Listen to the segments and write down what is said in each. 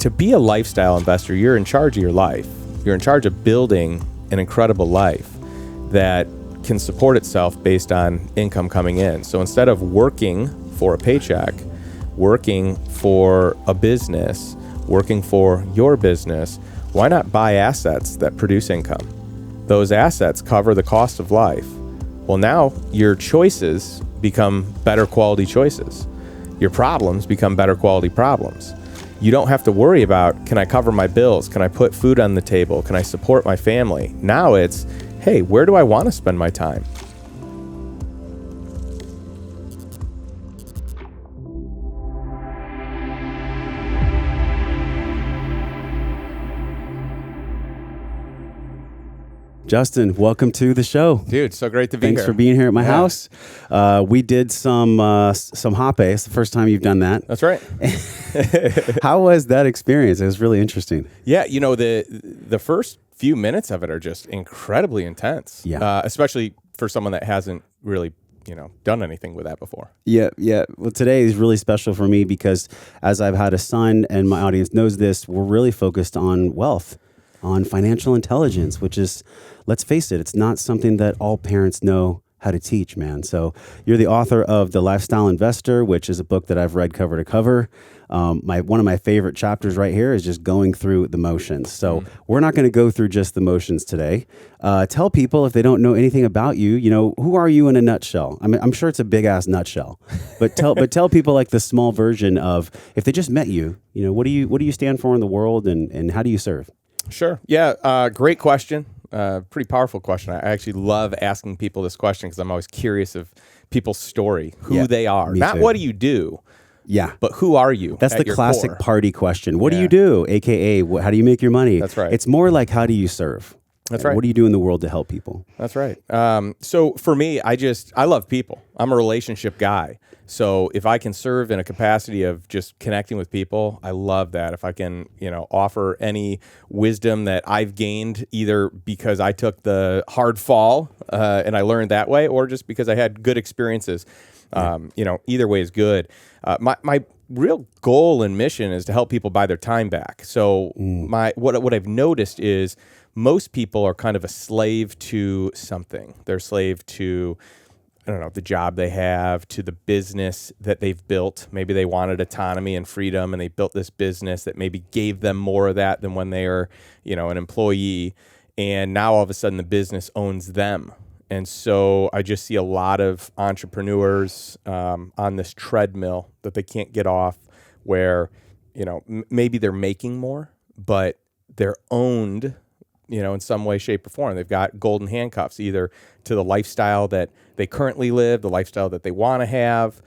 to be a lifestyle investor, you're in charge of your life. You're in charge of building an incredible life that can support itself based on income coming in. So instead of working for a paycheck, working for a business, working for your business, why not buy assets that produce income? Those assets cover the cost of life. Well, now your choices become better quality choices. Your problems become better quality problems. You don't have to worry about, can I cover my bills? Can I put food on the table? Can I support my family? Now it's, hey, where do I want to spend my time? Justin, welcome to the show. Dude, so great to be here. Thanks for being here at my house. We did some hop. It's the first time you've done that. That's right. How was that experience? It was really interesting. Yeah, you know, the first few minutes of it are just incredibly intense. Yeah. Especially for someone that hasn't really, done anything with that before. Yeah. Well, today is really special for me because as I've had a son, and my audience knows this, we're really focused on wealth, on financial intelligence, which is, let's face it, it's not something that all parents know how to teach, man. So you're the author of The Lifestyle Investor, which is a book that I've read cover to cover. One of my favorite chapters right here is just going through the motions. So we're not going to go through just the motions today. Tell people, if they don't know anything about you, who are you in a nutshell? I mean, I'm sure it's a big ass nutshell, but tell people like the small version of, if they just met you, what do you stand for in the world, and how do you serve? Sure. Yeah. Great question. Pretty powerful question. I actually love asking people this question because I'm always curious of people's story, who they are. Not too. What do you do? Yeah. But who are you? That's the classic core? Party question. What do you do? AKA, how do you make your money? That's right. It's more like, how do you serve? That's right. What do you do in the world to help people? That's right. So for me, I love people. I'm a relationship guy. So if I can serve in a capacity of just connecting with people, I love that. If I can, offer any wisdom that I've gained, either because I took the hard fall and I learned that way, or just because I had good experiences, either way is good. My real goal and mission is to help people buy their time back. So what I've noticed is most people are kind of a slave to something. They're a slave to, the job they have, to the business that they've built. Maybe they wanted autonomy and freedom, and they built this business that maybe gave them more of that than when they were, an employee. And now all of a sudden the business owns them. And so I just see a lot of entrepreneurs on this treadmill that they can't get off, where, maybe they're making more, but they're owned, in some way, shape, or form. They've got golden handcuffs, either to the lifestyle that they currently live, the lifestyle that they want to have.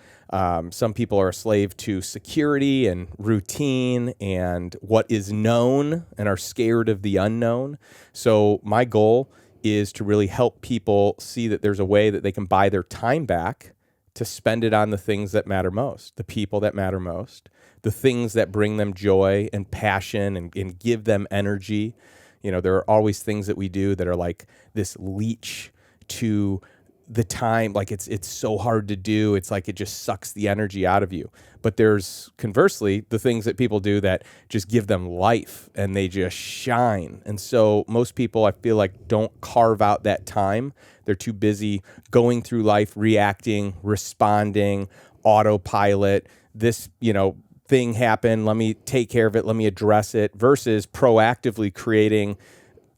Some people are a slave to security and routine and what is known, and are scared of the unknown. So my goal is to really help people see that there's a way that they can buy their time back to spend it on the things that matter most, the people that matter most, the things that bring them joy and passion and give them energy. There are always things that we do that are like this leech to the time. Like it's so hard to do. It's like it just sucks the energy out of you. But there's conversely the things that people do that just give them life and they just shine. And so most people, I feel like, don't carve out that time. They're too busy going through life, reacting, responding, autopilot. This, thing happened, let me take care of it, let me address it, versus proactively creating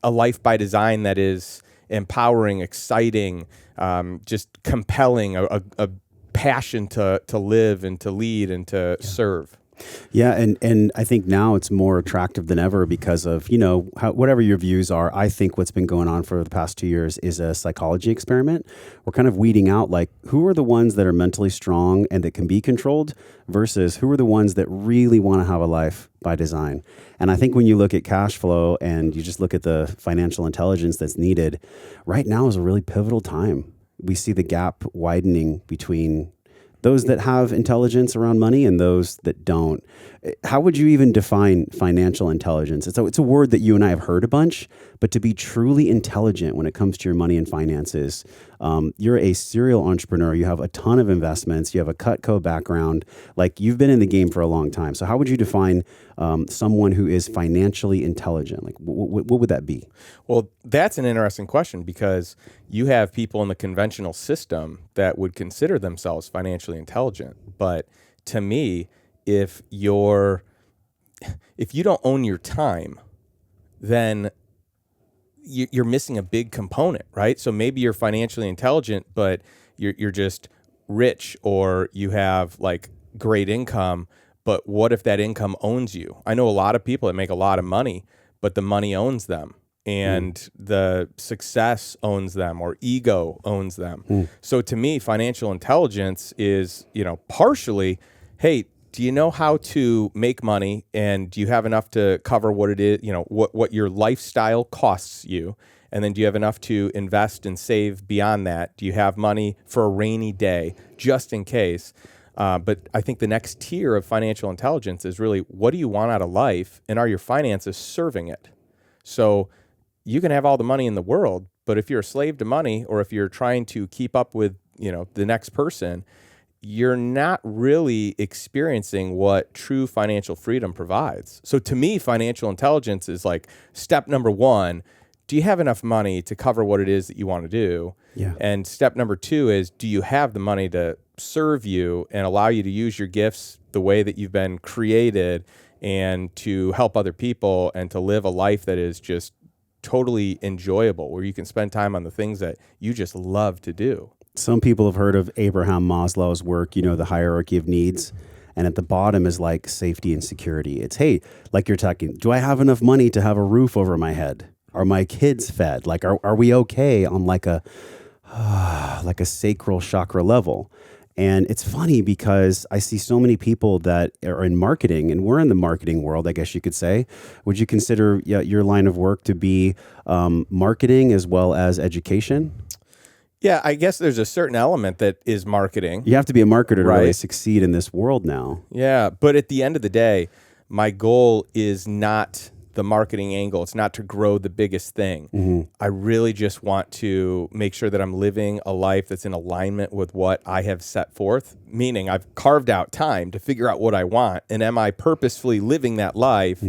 a life by design that is empowering, exciting, just compelling, a passion to live and to lead and to serve. Yeah, and I think now it's more attractive than ever because of, whatever your views are. I think what's been going on for the past 2 years is a psychology experiment. We're kind of weeding out, like, who are the ones that are mentally strong and that can be controlled versus who are the ones that really want to have a life by design. And I think when you look at cash flow and you just look at the financial intelligence that's needed, right now is a really pivotal time. We see the gap widening between those that have intelligence around money and those that don't. How would you even define financial intelligence? It's a word that you and I have heard a bunch, but to be truly intelligent when it comes to your money and finances, you're a serial entrepreneur. You have a ton of investments. You have a Cutco background. Like, you've been in the game for a long time. So how would you define someone who is financially intelligent? Like, what would that be? Well, that's an interesting question, because you have people in the conventional system that would consider themselves financially intelligent. But to me, if you don't own your time, then you're missing a big component, right? So maybe you're financially intelligent, but you're just rich, or you have like great income. But what if that income owns you? I know a lot of people that make a lot of money, but the money owns them, and the success owns them, or ego owns them. So to me, financial intelligence is, partially, hey, do you know how to make money, and do you have enough to cover what it is, what your lifestyle costs you? And then do you have enough to invest and save beyond that? Do you have money for a rainy day, just in case? But I think the next tier of financial intelligence is really, what do you want out of life, and are your finances serving it? So you can have all the money in the world, but if you're a slave to money, or if you're trying to keep up with, the next person, you're not really experiencing what true financial freedom provides. So to me, financial intelligence is like step number one. Do you have enough money to cover what it is that you want to do? Yeah. And step number two is, do you have the money to serve you and allow you to use your gifts the way that you've been created, and to help other people, and to live a life that is just totally enjoyable, where you can spend time on the things that you just love to do. Some people have heard of Abraham Maslow's work, the hierarchy of needs. And at the bottom is like safety and security. It's, hey, like you're talking, do I have enough money to have a roof over my head? Are my kids fed? Like, are we okay on like a sacral chakra level? And it's funny, because I see so many people that are in marketing, and we're in the marketing world, I guess you could say. Would you consider your line of work to be marketing as well as education? Yeah, I guess there's a certain element that is marketing. You have to be a marketer to really succeed in this world now. Yeah, but at the end of the day, my goal is not the marketing angle. It's not to grow the biggest thing. I really just want to make sure that I'm living a life that's in alignment with what I have set forth, meaning I've carved out time to figure out what I want, and am I purposefully living that life?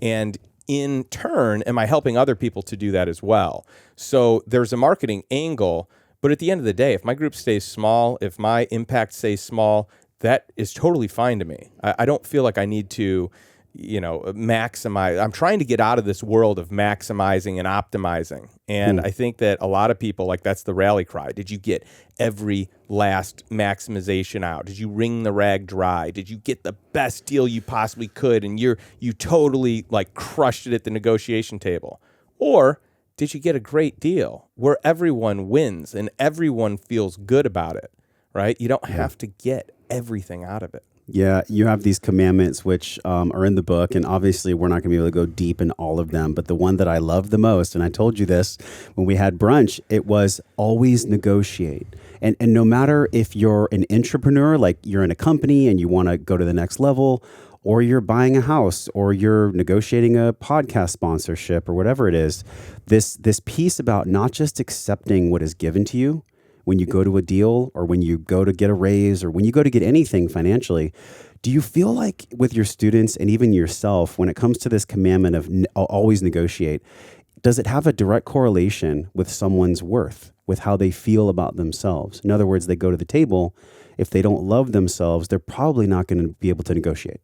And in turn, am I helping other people to do that as well? So there's a marketing angle. But at the end of the day, if my group stays small, if my impact stays small, that is totally fine to me. I don't feel like I need to, maximize. I'm trying to get out of this world of maximizing and optimizing. And I think that a lot of people, like, that's the rally cry. Did you get every last maximization out? Did you wring the rag dry? Did you get the best deal you possibly could, and you totally like crushed it at the negotiation table? Or did you get a great deal where everyone wins and everyone feels good about it, right? You don't have to get everything out of it. Yeah, you have these commandments which are in the book, and obviously we're not going to be able to go deep in all of them, but the one that I love the most, and I told you this when we had brunch, it was always negotiate. And no matter if you're an entrepreneur, like you're in a company and you want to go to the next level, or you're buying a house, or you're negotiating a podcast sponsorship, or whatever it is, this piece about not just accepting what is given to you when you go to a deal, or when you go to get a raise, or when you go to get anything financially. Do you feel like with your students and even yourself, when it comes to this commandment of always negotiate, does it have a direct correlation with someone's worth, with how they feel about themselves? In other words, they go to the table, if they don't love themselves, they're probably not going to be able to negotiate.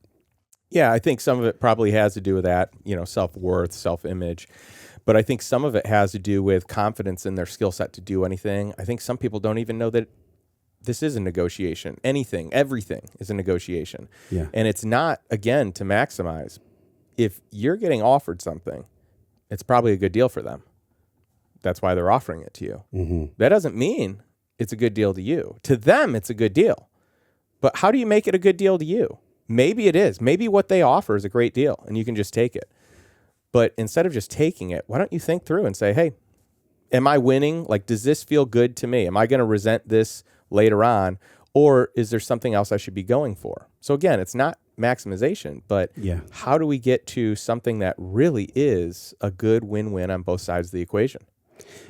Yeah, I think some of it probably has to do with that, self-worth, self-image. But I think some of it has to do with confidence in their skill set to do anything. I think some people don't even know that this is a negotiation. Anything, everything is a negotiation. Yeah. And it's not, again, to maximize. If you're getting offered something, it's probably a good deal for them. That's why they're offering it to you. That doesn't mean it's a good deal to you. To them, it's a good deal. But how do you make it a good deal to you? Maybe it is. Maybe what they offer is a great deal and you can just take it. But instead of just taking it, why don't you think through and say, hey, am I winning? Like, does this feel good to me? Am I going to resent this later on? Or is there something else I should be going for? So again, it's not maximization, but how do we get to something that really is a good win-win on both sides of the equation?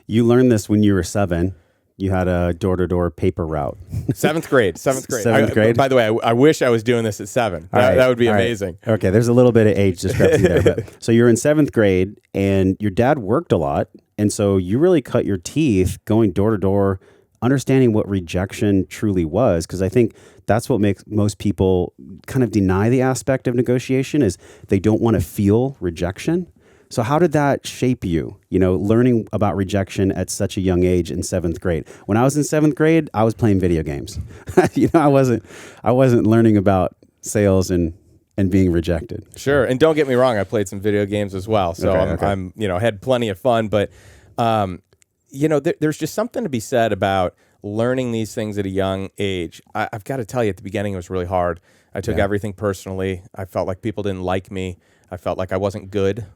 You learned this when you were 7. You had a door-to-door paper route. Seventh grade. Seventh grade. By the way, I wish I was doing this at 7. That would be amazing. Right. Okay, there's a little bit of age discrepancy there. But, so you're in 7th grade, and your dad worked a lot, and so you really cut your teeth going door-to-door, understanding what rejection truly was, because I think that's what makes most people kind of deny the aspect of negotiation is they don't want to feel rejection. So how did that shape you, learning about rejection at such a young age in 7th grade? When I was in 7th grade, I was playing video games. I wasn't learning about sales and being rejected. Sure. And don't get me wrong, I played some video games as well. So I'm had plenty of fun, but there's just something to be said about learning these things at a young age. I've got to tell you, at the beginning, it was really hard. I took everything personally. I felt like people didn't like me. I felt like I wasn't good.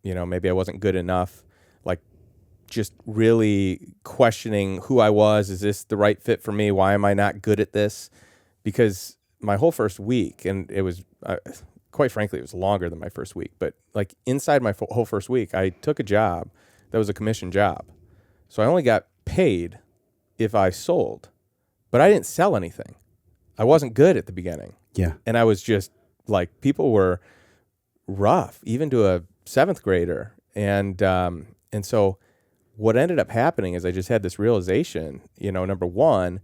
Maybe I wasn't good enough. Like just really questioning who I was. Is this the right fit for me? Why am I not good at this? Because my whole first week, and it was, quite frankly, it was longer than my first week, but like inside my whole first week, I took a job that was a commission job. So I only got paid if I sold, but I didn't sell anything. I wasn't good at the beginning. Yeah. And I was just like, people were rough, even to a 7th grader. And so what ended up happening is I just had this realization, number one,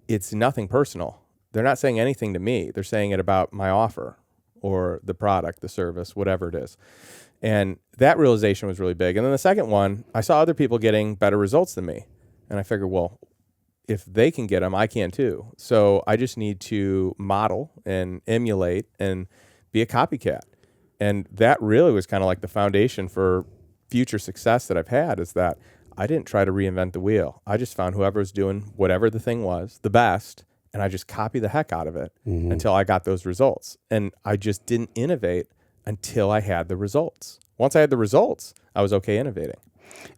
it's nothing personal. They're not saying anything to me. They're saying it about my offer or the product, the service, whatever it is. And that realization was really big. And then the second one, I saw other people getting better results than me. And I figured, well, if they can get them, I can too. So I just need to model and emulate and be a copycat. And that really was kind of like the foundation for future success that I've had, is that I didn't try to reinvent the wheel. I just found whoever was doing whatever the thing was, the best, and I just copied the heck out of it until I got those results. And I just didn't innovate until I had the results. Once I had the results, I was okay innovating.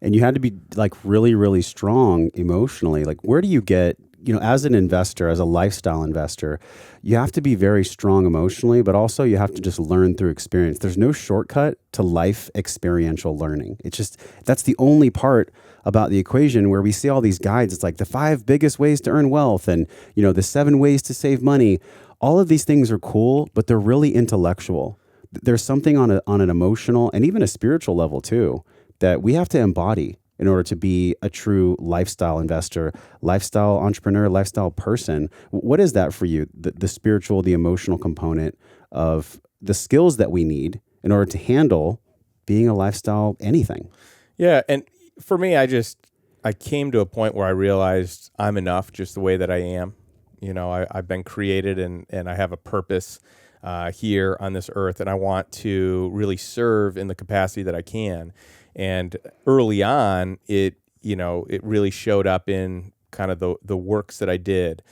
And you had to be like really, really strong emotionally. Like, where do you get, as an investor, as a lifestyle investor, you have to be very strong emotionally, but also you have to just learn through experience. There's no shortcut to life experiential learning. It's just, that's the only part about the equation where we see all these guides. It's like the 5 biggest ways to earn wealth and, the 7 ways to save money. All of these things are cool, but they're really intellectual. There's something on an emotional and even a spiritual level too that we have to embody in order to be a true lifestyle investor, lifestyle entrepreneur, lifestyle person. What is that for you? The spiritual, the emotional component of the skills that we need in order to handle being a lifestyle anything. Yeah. And for me, I came to a point where I realized I'm enough just the way that I am. I've been created and I have a purpose here on this earth, and I want to really serve in the capacity that I can. And early on, it really showed up in kind of the works that I did.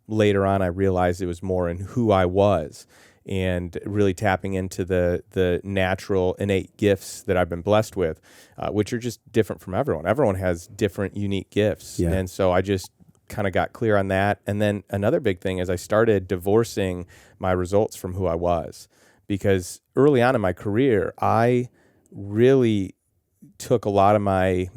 Later on, I realized it was more in who I was and really tapping into the natural, innate gifts that I've been blessed with, which are just different from everyone. Everyone has different, unique gifts. Yeah. And so I just kind of got clear on that. And then another big thing is I started divorcing my results from who I was, because early on in my career, I really took a lot of my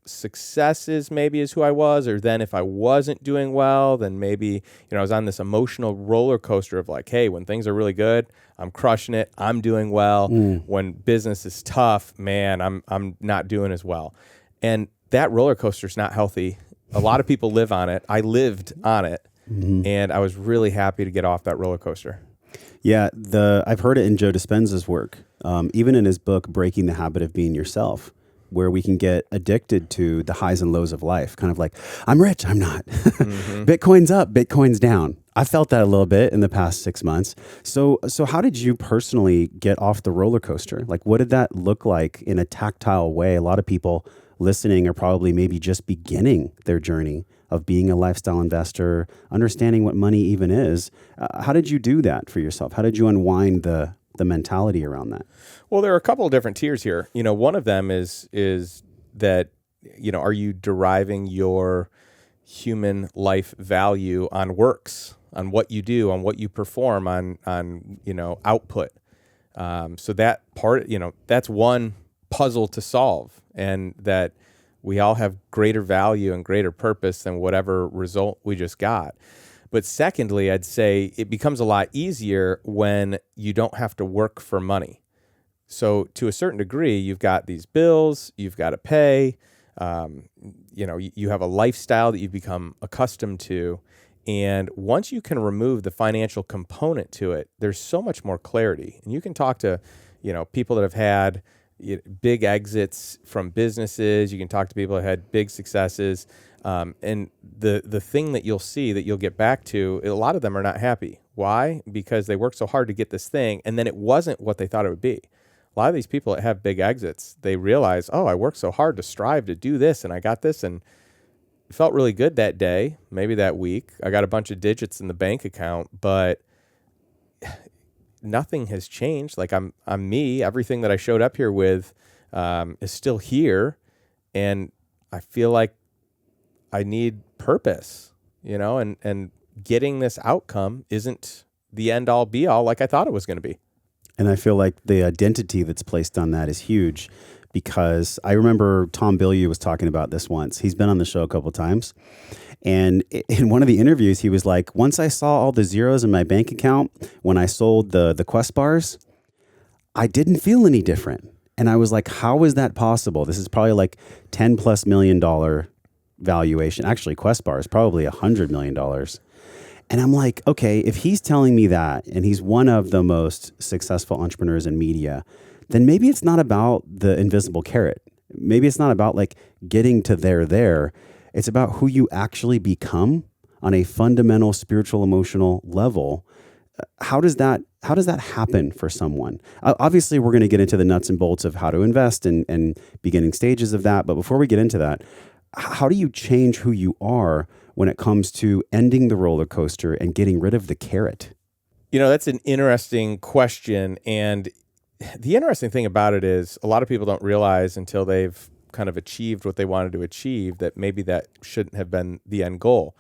successes maybe as who I was, or then if I wasn't doing well, then maybe, I was on this emotional roller coaster of like, hey, when things are really good, I'm crushing it, I'm doing well. When business is tough, man, I'm not doing as well. And that roller coaster is not healthy. A lot of people live on it. I lived on it, and I was really happy to get off that roller coaster. Yeah, I've heard it in Joe Dispenza's work, even in his book, Breaking the Habit of Being Yourself, where we can get addicted to the highs and lows of life. Kind of like, I'm rich, I'm not. Bitcoin's up, Bitcoin's down. I felt that a little bit in the past 6 months. So how did you personally get off the roller coaster? Like, what did that look like in a tactile way? A lot of people listening are probably maybe just beginning their journey of being a lifestyle investor, understanding what money even is. How did you do that for yourself? How did you unwind the mentality around that? Well, there are a couple of different tiers here. One of them is that, are you deriving your human life value on works, on what you do, on what you perform, on output. So that part, that's one puzzle to solve, and that we all have greater value and greater purpose than whatever result we just got. But secondly, I'd say it becomes a lot easier when you don't have to work for money. So to a certain degree, you've got these bills, you've got to pay, you have a lifestyle that you've become accustomed to. And once you can remove the financial component to it, there's so much more clarity. And you can talk to, people that have had big exits from businesses. You can talk to people that had big successes. And the thing that you'll see that you'll get back to, a lot of them are not happy. Why? Because they worked so hard to get this thing, and then it wasn't what they thought it would be. A lot of these people that have big exits, they realize, oh, I worked so hard to strive to do this, and I got this, and it felt really good that day, maybe that week. I got a bunch of digits in the bank account, but nothing has changed. Like I'm me. Everything that I showed up here with is still here, and I feel like I need purpose, and getting this outcome isn't the end all be all like I thought it was going to be. And I feel like the identity that's placed on that is huge, because I remember Tom Bilyeu was talking about this once. He's been on the show a couple of times. And in one of the interviews, he was like, once I saw all the zeros in my bank account, when I sold the Quest bars, I didn't feel any different. And I was like, how is that possible? This is probably like $10+ million valuation. Actually, Quest bars, probably $100 million. And I'm like, okay, if he's telling me that, and he's one of the most successful entrepreneurs in media, then maybe it's not about the invisible carrot. Maybe it's not about like getting to there. It's about who you actually become on a fundamental spiritual, emotional level. How does that happen for someone? Obviously, we're going to get into the nuts and bolts of how to invest and beginning stages of that. But before we get into that, how do you change who you are when it comes to ending the roller coaster and getting rid of the carrot? That's an interesting question. And the interesting thing about it is a lot of people don't realize until they've kind of achieved what they wanted to achieve that maybe that shouldn't have been the end goal.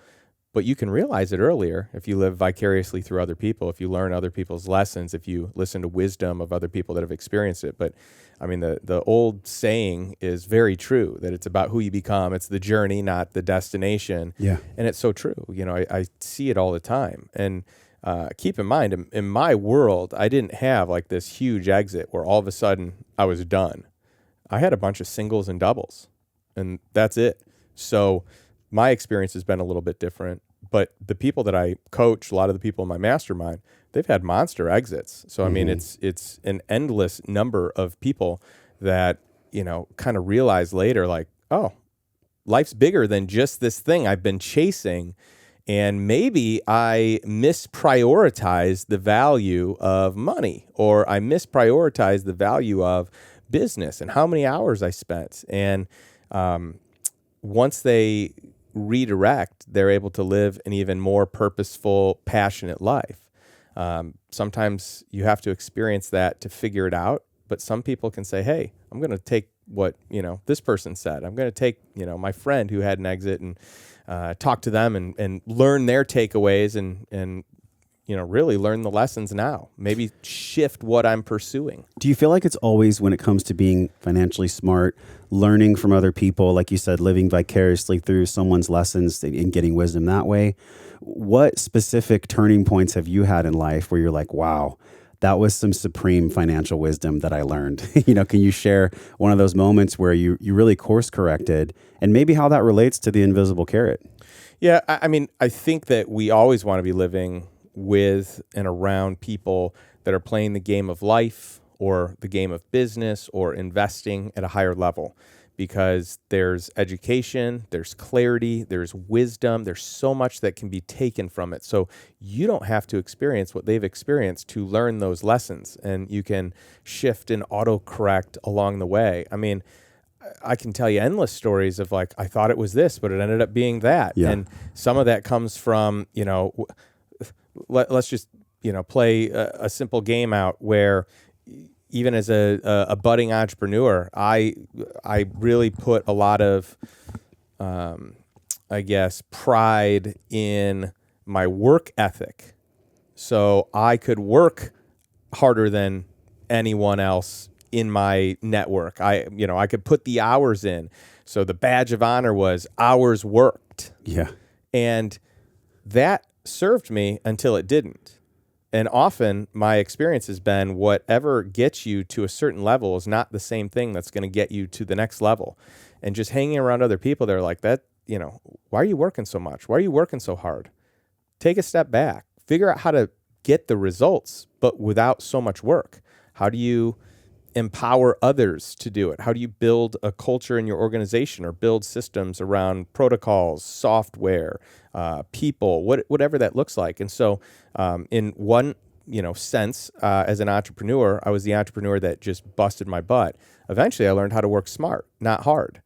But you can realize it earlier if you live vicariously through other people, if you learn other people's lessons, if you listen to wisdom of other people that have experienced it. But I mean, the old saying is very true, that it's about who you become. It's the journey, not the destination. Yeah. And it's so true. I see it all the time. And keep in mind, in my world, I didn't have like this huge exit where all of a sudden I was done. I had a bunch of singles and doubles, and that's it. So my experience has been a little bit different, but the people that I coach, a lot of the people in my mastermind, they've had monster exits. So, I mean, it's an endless number of people that, kind of realize later, like, oh, life's bigger than just this thing I've been chasing. And maybe I misprioritized the value of money, or I misprioritized the value of business and how many hours I spent. And once they redirect, they're able to live an even more purposeful, passionate life. Sometimes you have to experience that to figure it out. But some people can say, hey, I'm going to take what, this person said. I'm going to take, my friend who had an exit and talk to them and learn their takeaways and really learn the lessons now. Maybe shift what I'm pursuing. Do you feel like it's always, when it comes to being financially smart, learning from other people, like you said, living vicariously through someone's lessons and getting wisdom that way? What specific turning points have you had in life where you're like, wow, that was some supreme financial wisdom that I learned? Can you share one of those moments where you really course corrected, and maybe how that relates to the invisible carrot? Yeah, I mean, I think that we always want to be living with and around people that are playing the game of life or the game of business or investing at a higher level, because there's education, there's clarity, there's wisdom, there's so much that can be taken from it. So you don't have to experience what they've experienced to learn those lessons, and you can shift and autocorrect along the way. I mean, I can tell you endless stories of like, I thought it was this, but it ended up being that. Yeah. And some of that comes from, let's just, play a simple game out where even as a budding entrepreneur, I really put a lot of I guess, pride in my work ethic. So I could work harder than anyone else in my network. I could put the hours in. So the badge of honor was hours worked. Yeah. And that served me until it didn't. And often my experience has been whatever gets you to a certain level is not the same thing that's going to get you to the next level. And just hanging around other people, they're like, why are you working so much? Why are you working so hard? Take a step back. Figure out how to get the results, but without so much work. How do you empower others to do it? How do you build a culture in your organization or build systems around protocols, software, people, whatever that looks like? And so in one sense, as an entrepreneur, I was the entrepreneur that just busted my butt. Eventually, I learned how to work smart, not hard.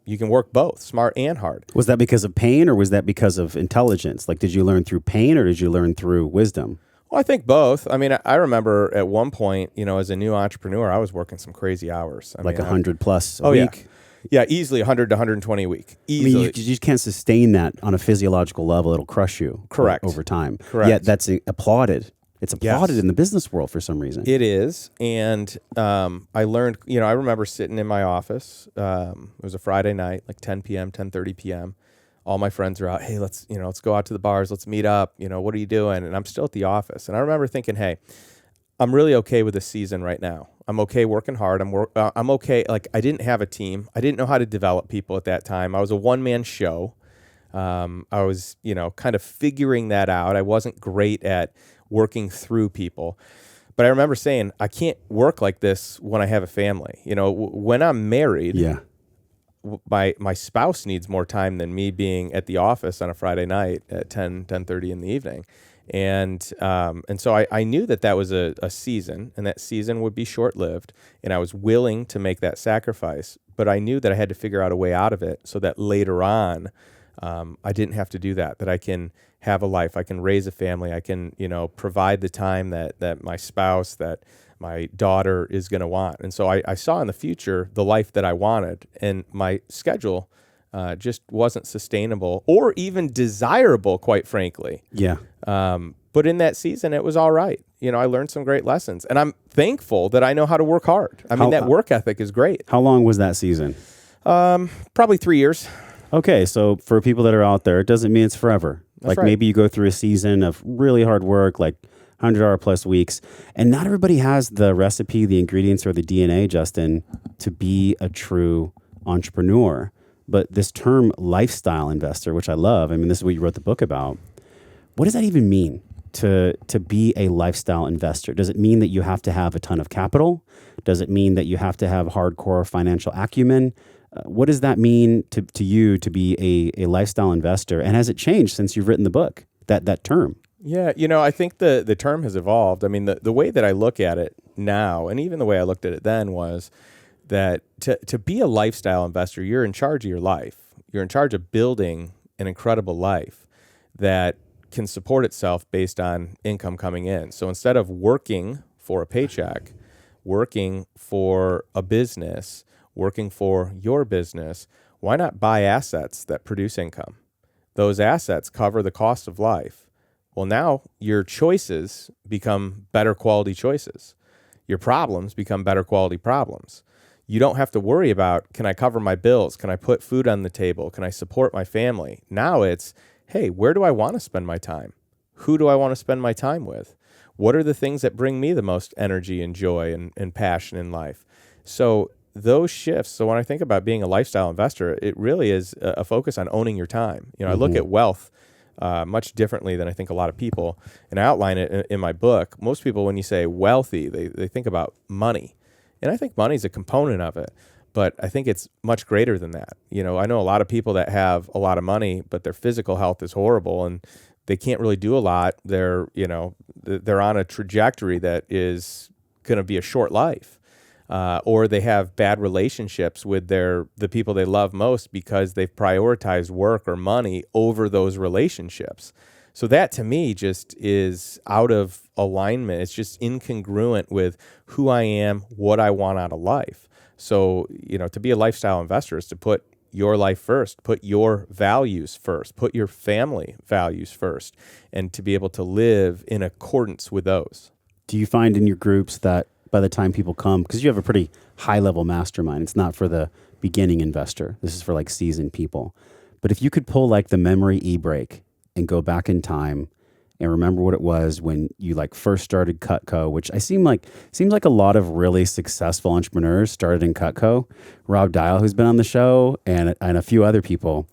You can work both, smart and hard. Was that because of pain or was that because of intelligence? Like, did you learn through pain or did you learn through wisdom? Well, I think both. I mean, I remember at one point, as a new entrepreneur, I was working some crazy hours. Like 100 plus a week? Yeah, easily 100 to 120 a week. Easily. I mean, you just can't sustain that on a physiological level. It'll crush you. Correct. Over time. Correct. Yet that's applauded. It's applauded Yes. in the business world for some reason. It is. And I learned, I remember sitting in my office. It was a Friday night, like 10 p.m., 10:30 p.m. All my friends are out. Hey, let's go out to the bars. Let's meet up. What are you doing? And I'm still at the office. And I remember thinking, hey, I'm really okay with this season right now. I'm okay working hard. I'm okay. Like, I didn't have a team. I didn't know how to develop people at that time. I was a one-man show. I was, kind of figuring that out. I wasn't great at working through people. But I remember saying, I can't work like this when I have a family. When I'm married, my spouse needs more time than me being at the office on a Friday night at 10:30 in the evening. And so I knew that was a season, and that season would be short-lived, and I was willing to make that sacrifice. But I knew that I had to figure out a way out of it so that later on I didn't have to do that I can have a life, I can raise a family, I can provide the time that my spouse, that my daughter is going to want. And so I saw in the future the life that I wanted, and my schedule just wasn't sustainable or even desirable, quite frankly. Yeah. But in that season, it was all right. I learned some great lessons, and I'm thankful that I know how to work hard. I mean, that work ethic is great. How long was that season? Probably 3 years. Okay, so for people that are out there, it doesn't mean it's forever. That's right. Maybe you go through a season of really hard work, like 100-hour plus weeks, and not everybody has the recipe, the ingredients, or the DNA, Justin, to be a true entrepreneur. But this term lifestyle investor, which I love, I mean, this is what you wrote the book about. What does that even mean to be a lifestyle investor? Does it mean that you have to have a ton of capital? Does it mean that you have to have hardcore financial acumen? What does that mean to you to be a lifestyle investor? And has it changed since you've written the book, that term? Yeah, I think the term has evolved. I mean, the way that I look at it now, and even the way I looked at it then, was that to be a lifestyle investor, you're in charge of your life. You're in charge of building an incredible life that can support itself based on income coming in. So instead of working for a paycheck, working for a business, working for your business, why not buy assets that produce income? Those assets cover the cost of life. Well, now your choices become better quality choices. Your problems become better quality problems. You don't have to worry about, can I cover my bills? Can I put food on the table? Can I support my family? Now it's, hey, where do I want to spend my time? Who do I want to spend my time with? What are the things that bring me the most energy and joy and passion in life? So those shifts, so when I think about being a lifestyle investor, it really is a focus on owning your time. I look at wealth much differently than I think a lot of people, and I outline it in my book. Most people, when you say wealthy, they think about money. And I think money is a component of it, but I think it's much greater than that. I know a lot of people that have a lot of money, but their physical health is horrible and they can't really do a lot. They're on a trajectory that is going to be a short life. Or they have bad relationships with the people they love most because they've prioritized work or money over those relationships. So that to me just is out of alignment. It's just incongruent with who I am, what I want out of life. So, to be a lifestyle investor is to put your life first, put your values first, put your family values first, and to be able to live in accordance with those. Do you find in your groups that by the time people come, because you have a pretty high level mastermind, it's not for the beginning investor. This is for like seasoned people. But if you could pull like the memory e-brake and go back in time and remember what it was when you like first started Cutco, which seems like a lot of really successful entrepreneurs started in Cutco. Rob Dial, who's been on the show, and a few other people.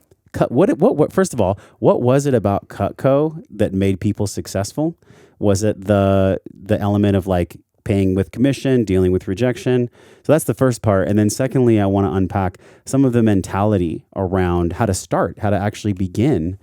What first of all, what was it about Cutco that made people successful? Was it the element of like paying with commission, dealing with rejection? So that's the first part. And then secondly, I want to unpack some of the mentality around how to start, how to actually begin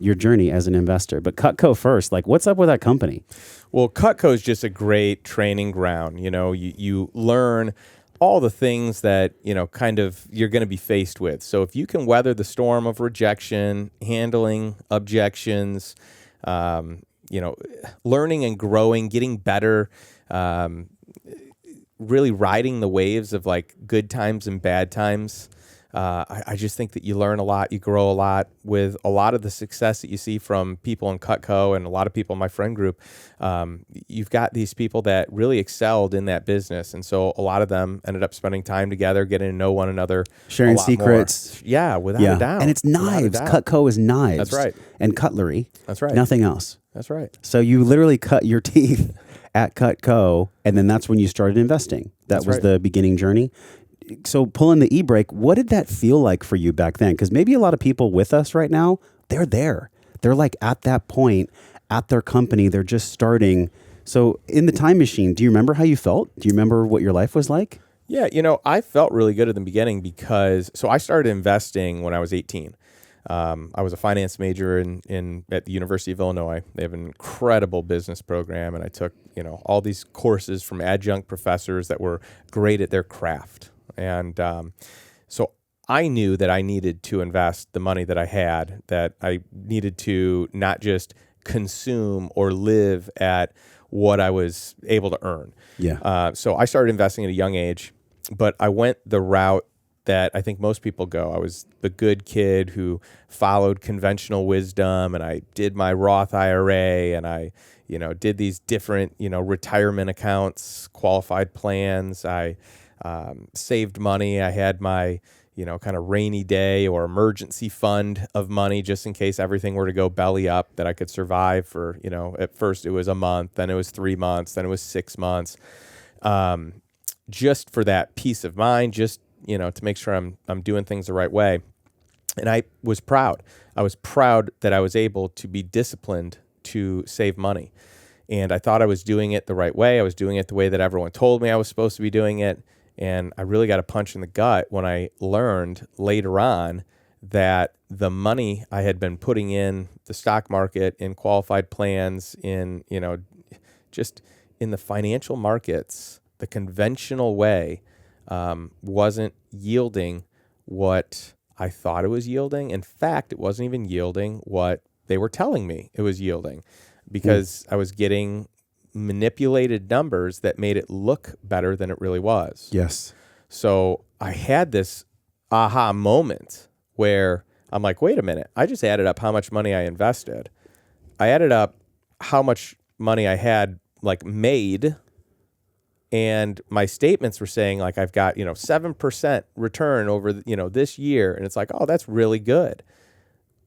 your journey as an investor. But Cutco first, like what's up with that company? Well, Cutco is just a great training ground. You know, you learn all the things that, you know, kind of you're going to be faced with. So if you can weather the storm of rejection, handling objections, you know, learning and growing, getting better, really riding the waves of like good times and bad times. I just think that you learn a lot, you grow a lot with a lot of the success that you see from people in Cutco and a lot of people in my friend group. You've got these people that really excelled in that business. And so a lot of them ended up spending time together, getting to know one another. Sharing secrets. More. Yeah, without a doubt. And it's knives. Cutco is knives. That's right. And cutlery. That's right. Nothing else. That's right. So you literally cut your teeth at Cutco, and then that's when you started investing. That was the beginning journey. So pulling the e-brake, what did that feel like for you back then? Because maybe a lot of people with us right now, they're there. They're like at that point at their company. They're just starting. So in the time machine, do you remember how you felt? Do you remember what your life was like? Yeah, you know, I felt really good at the beginning because, so I started investing when I was 18. I was a finance major at the University of Illinois. They have an incredible business program, and I took, you know, all these courses from adjunct professors that were great at their craft. And so I knew that I needed to invest the money that I had, that I needed to not just consume or live at what I was able to earn. Yeah. So I started investing at a young age, but I went the route that I think most people go. I was the good kid who followed conventional wisdom, and I did my Roth IRA, and I, you know, did these different, you know, retirement accounts, qualified plans. I saved money. I had my, you know, kind of rainy day or emergency fund of money just in case everything were to go belly up, that I could survive for, you know, at first it was a month, then it was 3 months, then it was 6 months, just for that peace of mind, just, you know, to make sure I'm doing things the right way. And I was proud. I was proud that I was able to be disciplined to save money. And I thought I was doing it the right way. I was doing it the way that everyone told me I was supposed to be doing it. And I really got a punch in the gut when I learned later on that the money I had been putting in the stock market, in qualified plans, in, you know, just in the financial markets, the conventional way, wasn't yielding what I thought it was yielding. In fact, it wasn't even yielding what they were telling me it was yielding, because I was getting manipulated numbers that made it look better than it really was. Yes. So I had this aha moment where I'm like, wait a minute, I just added up how much money I invested. I added up how much money I had like made, and my statements were saying like I've got, you know, 7% return over, you know, this year, and it's like, oh, that's really good.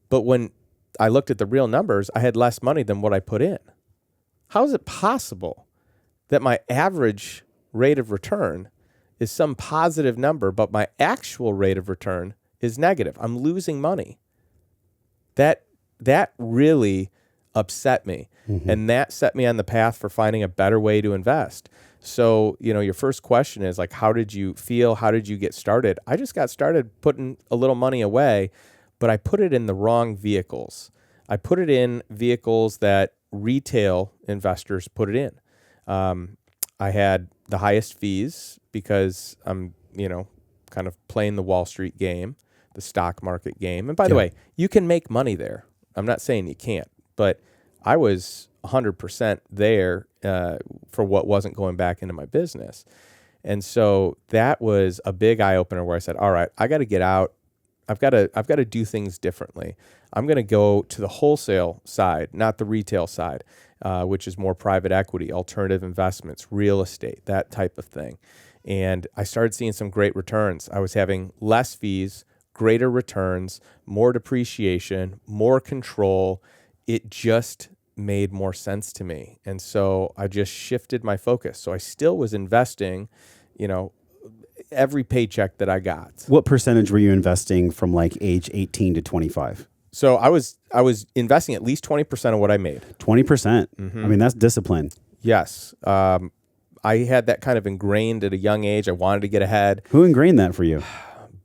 But when I looked at the real numbers, I had less money than what I put in. How is it possible that my average rate of return is some positive number, but my actual rate of return is negative? I'm losing money. That really upset me. Mm-hmm. And that set me on the path for finding a better way to invest. So, you know, your first question is like, how did you feel? How did you get started? I just got started putting a little money away, but I put it in the wrong vehicles. I put it in vehicles that retail investors put it in. I had the highest fees because I'm, you know, kind of playing the Wall Street game, the stock market game. And by the way, you can make money there. I'm not saying you can't, but I was 100% there for what wasn't going back into my business. And so that was a big eye opener where I said, all right, I got to get out I've got to do things differently. I'm going to go to the wholesale side, not the retail side, which is more private equity, alternative investments, real estate, that type of thing. And I started seeing some great returns. I was having less fees, greater returns, more depreciation, more control. It just made more sense to me. And so I just shifted my focus. So I still was investing, every paycheck that I got. What percentage were you investing from like age 18 to 25? So I was investing at least 20% of what I made. 20%. I mean, that's discipline. Yes. I had that kind of ingrained at a young age. I wanted to get ahead. Who ingrained that for you?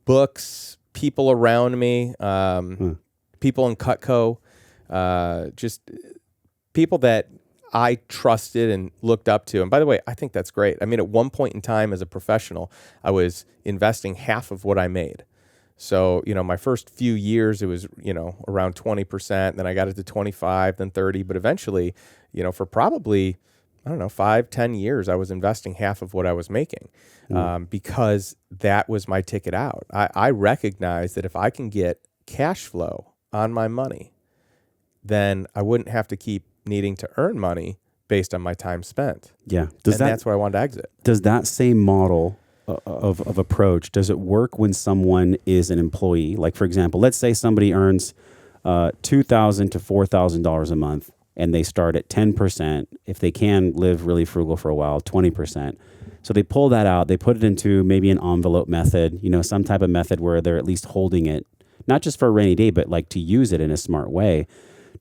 Books, people around me, people in Cutco, just people that I trusted and looked up to. And by the way, I think that's great. I mean, at one point in time as a professional, I was investing half of what I made. So, my first few years, it was, around 20%. Then I got it to 25, then 30. But eventually, for probably, 5-10 years, I was investing half of what I was making because that was my ticket out. I recognized that if I can get cash flow on my money, then I wouldn't have to keep needing to earn money based on my time spent. Yeah. That's where I wanted to exit. Does that same model of approach, does it work when someone is an employee? Like, for example, let's say somebody earns $2,000 to $4,000 a month and they start at 10%. If they can live really frugal for a while, 20%. So they pull that out, they put it into maybe an envelope method, some type of method where they're at least holding it, not just for a rainy day, but like to use it in a smart way.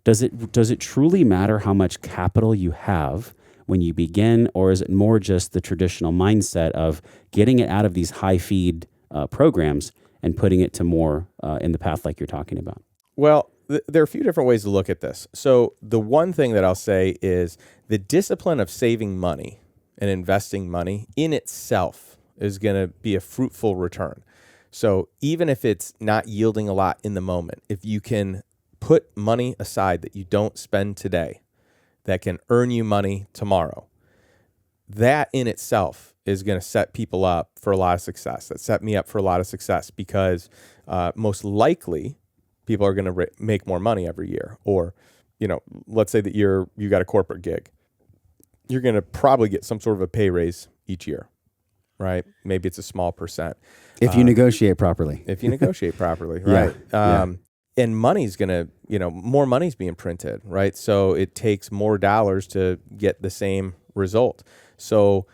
Does it truly matter how much capital you have when you begin, or is it more just the traditional mindset of getting it out of these high feed programs and putting it to more in the path like you're talking about? Well, there are a few different ways to look at this. So the one thing that I'll say is the discipline of saving money and investing money in itself is going to be a fruitful return. So even if it's not yielding a lot in the moment, if you can put money aside that you don't spend today that can earn you money tomorrow, that in itself is going to set people up for a lot of success. That set me up for a lot of success because most likely people are going to make more money every year. Or, let's say that you got a corporate gig. You're going to probably get some sort of a pay raise each year, right? Maybe it's a small percent. If you negotiate properly. If you negotiate properly, right? And money's going to, more money's being printed, right? So it takes more dollars to get the same result. So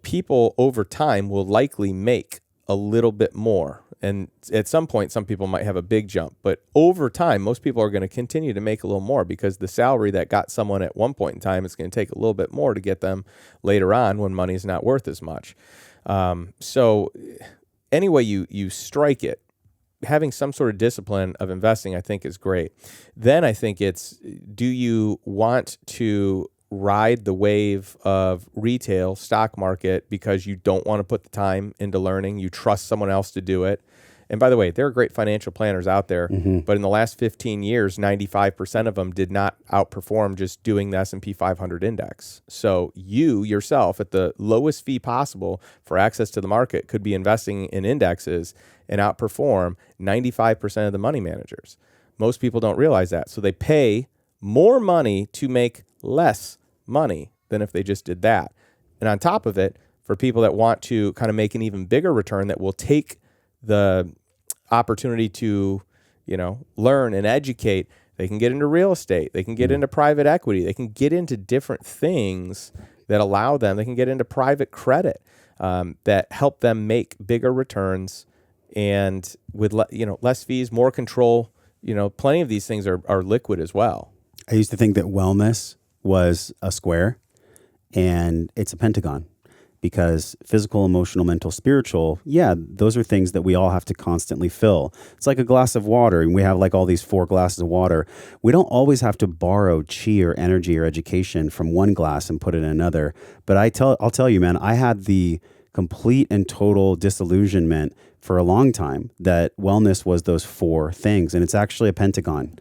people over time will likely make a little bit more. And at some point, some people might have a big jump. But over time, most people are going to continue to make a little more because the salary that got someone at one point in time is going to take a little bit more to get them later on when money's not worth as much. So anyway you strike it, having some sort of discipline of investing, I think, is great. Then I think it's, do you want to ride the wave of retail stock market because you don't want to put the time into learning? You trust someone else to do it. And by the way, there are great financial planners out there, but in the last 15 years, 95% of them did not outperform just doing the S&P 500 index. So you yourself, at the lowest fee possible for access to the market, could be investing in indexes and outperform 95% of the money managers. Most people don't realize that. So they pay more money to make less money than if they just did that. And on top of it, for people that want to kind of make an even bigger return that will take the opportunity to, learn and educate, they can get into real estate, they can get into private equity, they can get into different things that allow them, they can get into private credit that help them make bigger returns and with less fees, more control. Plenty of these things are liquid as well. I used to think that wellness was a square and it's a pentagon. Because physical, emotional, mental, spiritual, those are things that we all have to constantly fill. It's like a glass of water, and we have like all these 4 glasses of water. We don't always have to borrow chi or energy or education from one glass and put it in another. But I'll tell you, man, I had the complete and total disillusionment for a long time that wellness was those 4 things, and it's actually a pentagon.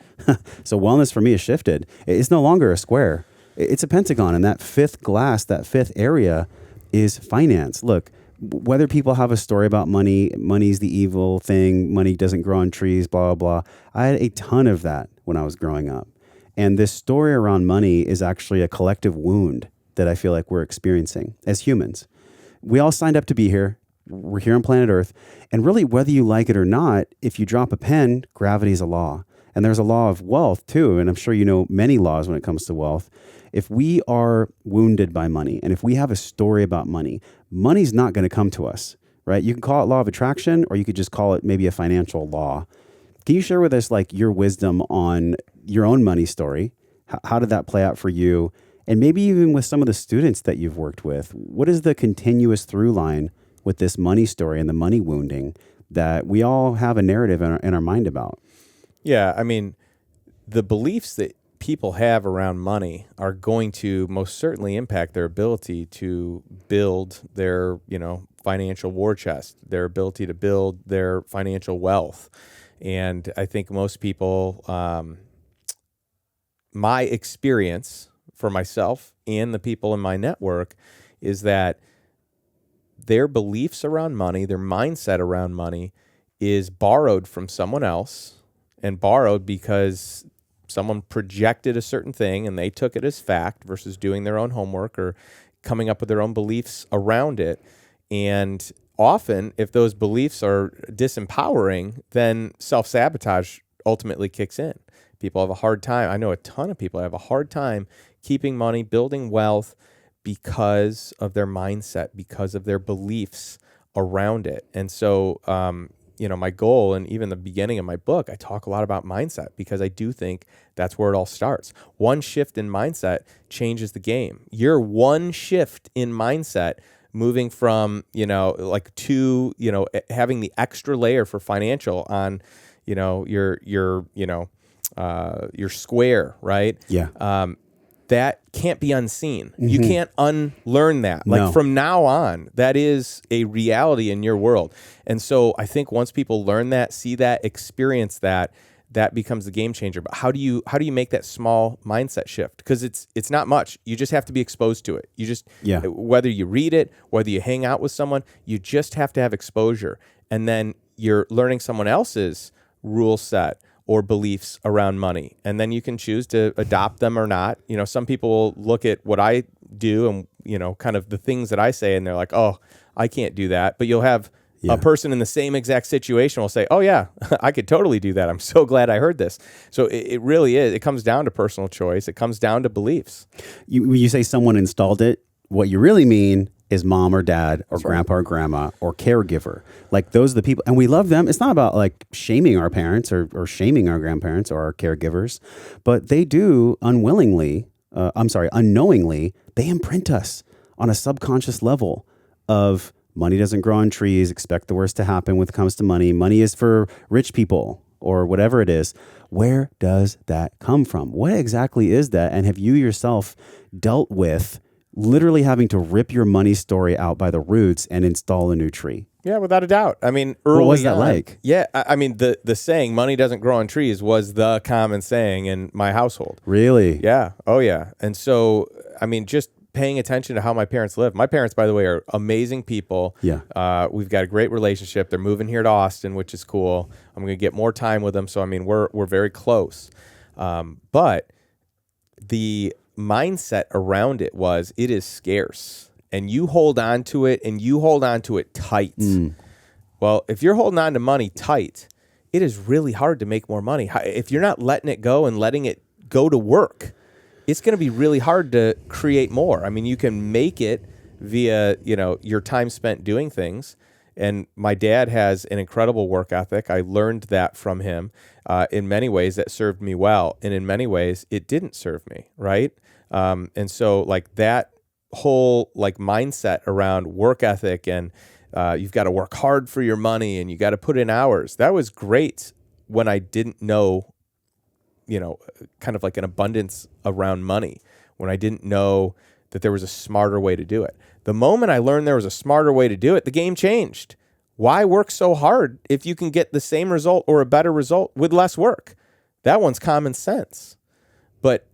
So wellness for me has shifted. It's no longer a square. It's a pentagon, and that 5th glass, that 5th area, is finance. Look, whether people have a story about money, money's the evil thing, money doesn't grow on trees, blah, blah, blah. I had a ton of that when I was growing up. And this story around money is actually a collective wound that I feel like we're experiencing as humans. We all signed up to be here. We're here on planet Earth. And really, whether you like it or not, if you drop a pen, gravity is a law. And there's a law of wealth too. And I'm sure you know many laws when it comes to wealth. If we are wounded by money, and if we have a story about money, money's not going to come to us, right? You can call it law of attraction, or you could just call it maybe a financial law. Can you share with us like your wisdom on your own money story? How did that play out for you? And maybe even with some of the students that you've worked with, what is the continuous through line with this money story and the money wounding that we all have a narrative in our mind about? Yeah, I mean, the beliefs that people have around money are going to most certainly impact their ability to build their, financial war chest, their ability to build their financial wealth. And I think most people, my experience for myself and the people in my network is that their beliefs around money, their mindset around money is borrowed from someone else, and borrowed because someone projected a certain thing and they took it as fact versus doing their own homework or coming up with their own beliefs around it. And often, if those beliefs are disempowering, then self-sabotage ultimately kicks in. People have a hard time. I know a ton of people have a hard time keeping money, building wealth because of their mindset, because of their beliefs around it. And so, my goal, and even the beginning of my book, I talk a lot about mindset because I do think that's where it all starts. One shift in mindset changes the game. Your one shift in mindset, moving from, having the extra layer for financial on, your square, right? Yeah. That can't be unseen. Mm-hmm. You can't unlearn that. Like from now on, that is a reality in your world. And so I think once people learn that, see that, experience that, that becomes the game changer. But how do you make that small mindset shift? Because it's not much. You just have to be exposed to it. You just, whether you read it, whether you hang out with someone, you just have to have exposure. And then you're learning someone else's rule set or beliefs around money. And then you can choose to adopt them or not. Some people will look at what I do and, kind of the things that I say, and they're like, oh, I can't do that. But you'll have a person in the same exact situation will say, oh yeah, I could totally do that. I'm so glad I heard this. So it really is. It comes down to personal choice. It comes down to beliefs. When you say someone installed it, what you really mean is mom or dad or grandpa or grandma or caregiver. Like those are the people, and we love them. It's not about like shaming our parents or shaming our grandparents or our caregivers, but they do unknowingly, they imprint us on a subconscious level of money doesn't grow on trees, expect the worst to happen when it comes to money. Money is for rich people or whatever it is. Where does that come from? What exactly is that? And have you yourself dealt with literally having to rip your money story out by the roots and install a new tree? Yeah, without a doubt. I mean, early what was that on, like? Yeah, I mean, the saying, money doesn't grow on trees, was the common saying in my household. Really? Yeah. Oh, yeah. And so, I mean, just paying attention to how my parents live. My parents, by the way, are amazing people. Yeah. We've got a great relationship. They're moving here to Austin, which is cool. I'm going to get more time with them. So, I mean, we're very close. But the mindset around it was, it is scarce and you hold on to it, and you hold on to it tight. Well, if you're holding on to money tight, it is really hard to make more money. If you're not letting it go and letting it go to work, it's going to be really hard to create more. I mean, you can make it via, your time spent doing things. And my dad has an incredible work ethic. I learned that from him. In many ways, that served me well. And in many ways, it didn't serve me, right? And so like that whole like mindset around work ethic and you've got to work hard for your money and you got to put in hours. That was great when I didn't know, kind of like an abundance around money, when I didn't know that there was a smarter way to do it. The moment I learned there was a smarter way to do it, the game changed. Why work so hard if you can get the same result or a better result with less work? That one's common sense. But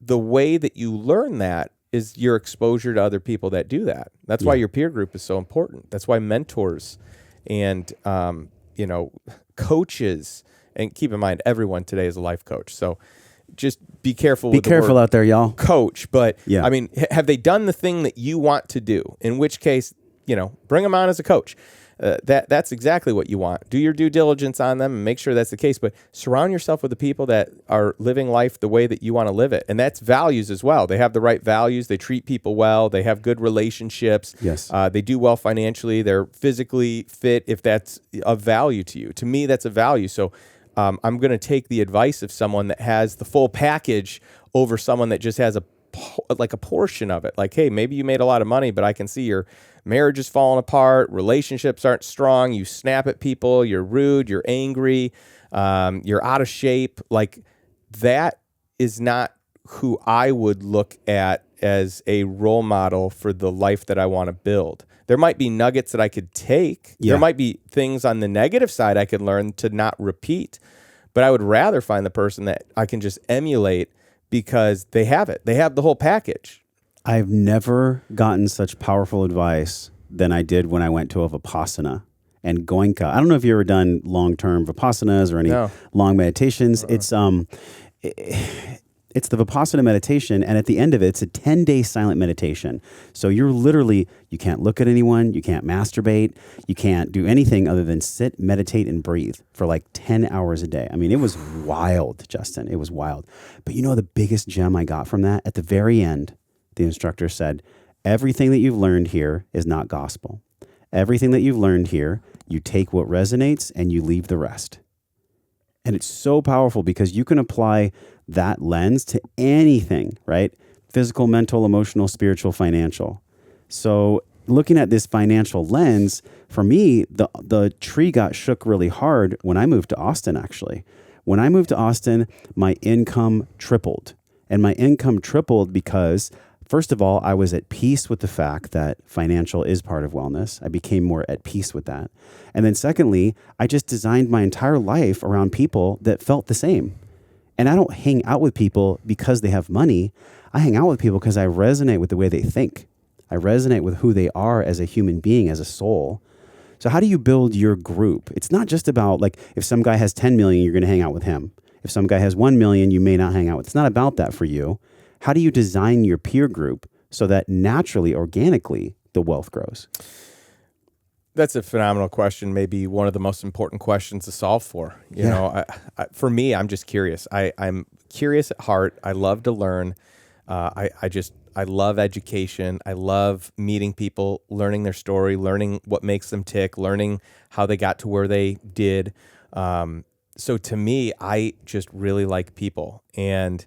the way that you learn that is your exposure to other people that do that. That's why your peer group is so important. That's why mentors and, coaches, and keep in mind, everyone today is a life coach. So just be careful with the word out there, y'all. coach. But Yeah. I mean, have they done the thing that you want to do? In which case, bring them on as a coach. That's exactly what you want. Do your due diligence on them and make sure that's the case. But surround yourself with the people that are living life the way that you want to live it. And that's values as well. They have the right values. They treat people well. They have good relationships. Yes. They do well financially. They're physically fit if that's of value to you. To me, that's a value. So I'm going to take the advice of someone that has the full package over someone that just has a portion of it. Like, hey, maybe you made a lot of money, but I can see your marriage is falling apart. Relationships aren't strong. You snap at people. You're rude. You're angry. You're out of shape. Like, that is not who I would look at as a role model for the life that I want to build. There might be nuggets that I could take. Yeah. There might be things on the negative side I could learn to not repeat, but I would rather find the person that I can just emulate because they have it. They have the whole package. I've never gotten such powerful advice than I did when I went to a Vipassana and Goenka. I don't know if you've ever done long-term Vipassanas or any long meditations. It's the Vipassana meditation, and at the end of it, it's a 10-day silent meditation. So you're literally, you can't look at anyone, you can't masturbate, you can't do anything other than sit, meditate, and breathe for like 10 hours a day. I mean, it was wild, Justin. It was wild. But the biggest gem I got from that, at the very end, the instructor said, everything that you've learned here is not gospel. Everything that you've learned here, you take what resonates and you leave the rest. And it's so powerful because you can apply that lens to anything, right? Physical, mental, emotional, spiritual, financial. So looking at this financial lens, for me, the tree got shook really hard when I moved to Austin, actually. When I moved to Austin, my income tripled. And my income tripled because, first of all, I was at peace with the fact that financial is part of wellness. I became more at peace with that. And then secondly, I just designed my entire life around people that felt the same. And I don't hang out with people because they have money. I hang out with people because I resonate with the way they think. I resonate with who they are as a human being, as a soul. So how do you build your group? It's not just about, like, if some guy has 10 million, you're going to hang out with him. If some guy has 1 million, you may not hang out with. It's not about that for you. How do you design your peer group so that naturally, organically, the wealth grows? That's a phenomenal question. Maybe one of the most important questions to solve for. You know, for me, I'm just curious. I'm curious at heart. I love to learn. I love education. I love meeting people, learning their story, learning what makes them tick, learning how they got to where they did. So to me, I just really like people. And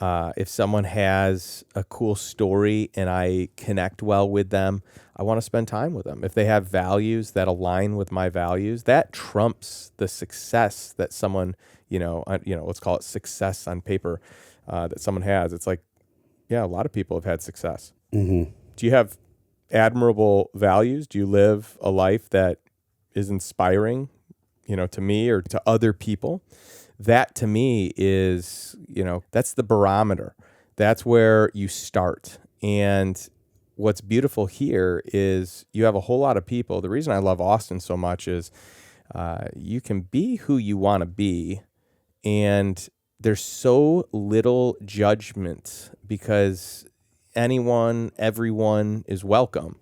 if someone has a cool story and I connect well with them, I want to spend time with them. If they have values that align with my values, that trumps the success that someone, let's call it success on paper, that someone has. It's like, yeah, a lot of people have had success. Mm-hmm. Do you have admirable values? Do you live a life that is inspiring, to me or to other people? That to me is, that's the barometer. That's where you start. And what's beautiful here is you have a whole lot of people. The reason I love Austin so much is you can be who you want to be, and there's so little judgment because everyone is welcome.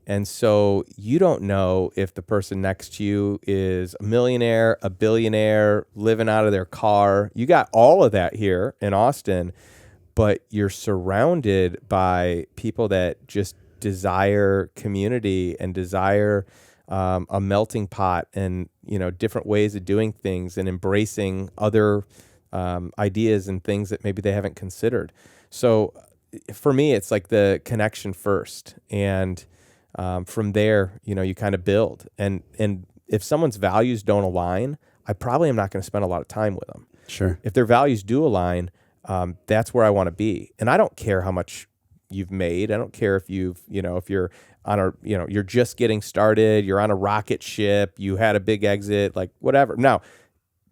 And so you don't know if the person next to you is a millionaire, a billionaire, living out of their car. You got all of that here in Austin, but you're surrounded by people that just desire community and desire a melting pot and, different ways of doing things and embracing other ideas and things that maybe they haven't considered. So for me, it's like the connection first. And from there, you kind of build. And if someone's values don't align, I probably am not going to spend a lot of time with them. Sure. If their values do align, that's where I want to be. And I don't care how much you've made. I don't care if if you're on you're just getting started, you're on a rocket ship, you had a big exit, like whatever. Now,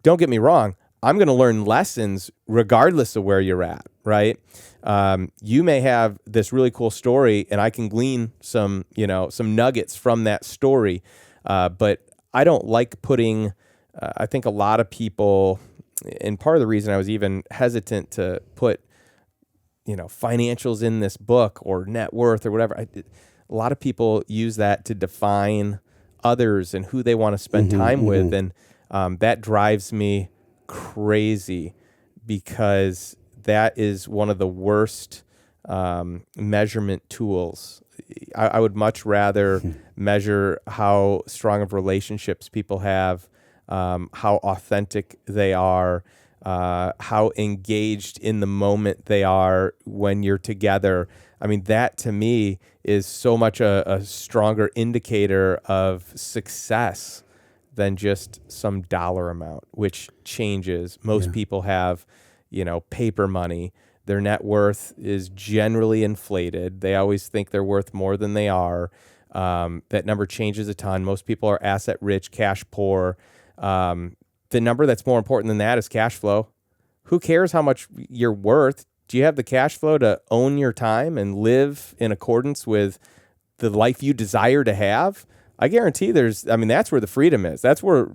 don't get me wrong. I'm going to learn lessons regardless of where you're at, right? You may have this really cool story, and I can glean some nuggets from that story. But I don't like putting, I think a lot of people, and part of the reason I was even hesitant to put, financials in this book or net worth or whatever. A lot of people use that to define others and who they want to spend time with. And that drives me crazy, because that is one of the worst measurement tools. I would much rather measure how strong of relationships people have, how authentic they are, how engaged in the moment they are when you're together. I mean, that to me is so much a stronger indicator of success than just some dollar amount, which changes. Most people have, paper money. Their net worth is generally inflated. They always think they're worth more than they are. That number changes a ton. Most people are asset rich, cash poor. The number that's more important than that is cash flow. Who cares how much you're worth? Do you have the cash flow to own your time and live in accordance with the life you desire to have? I guarantee that's where the freedom is. That's where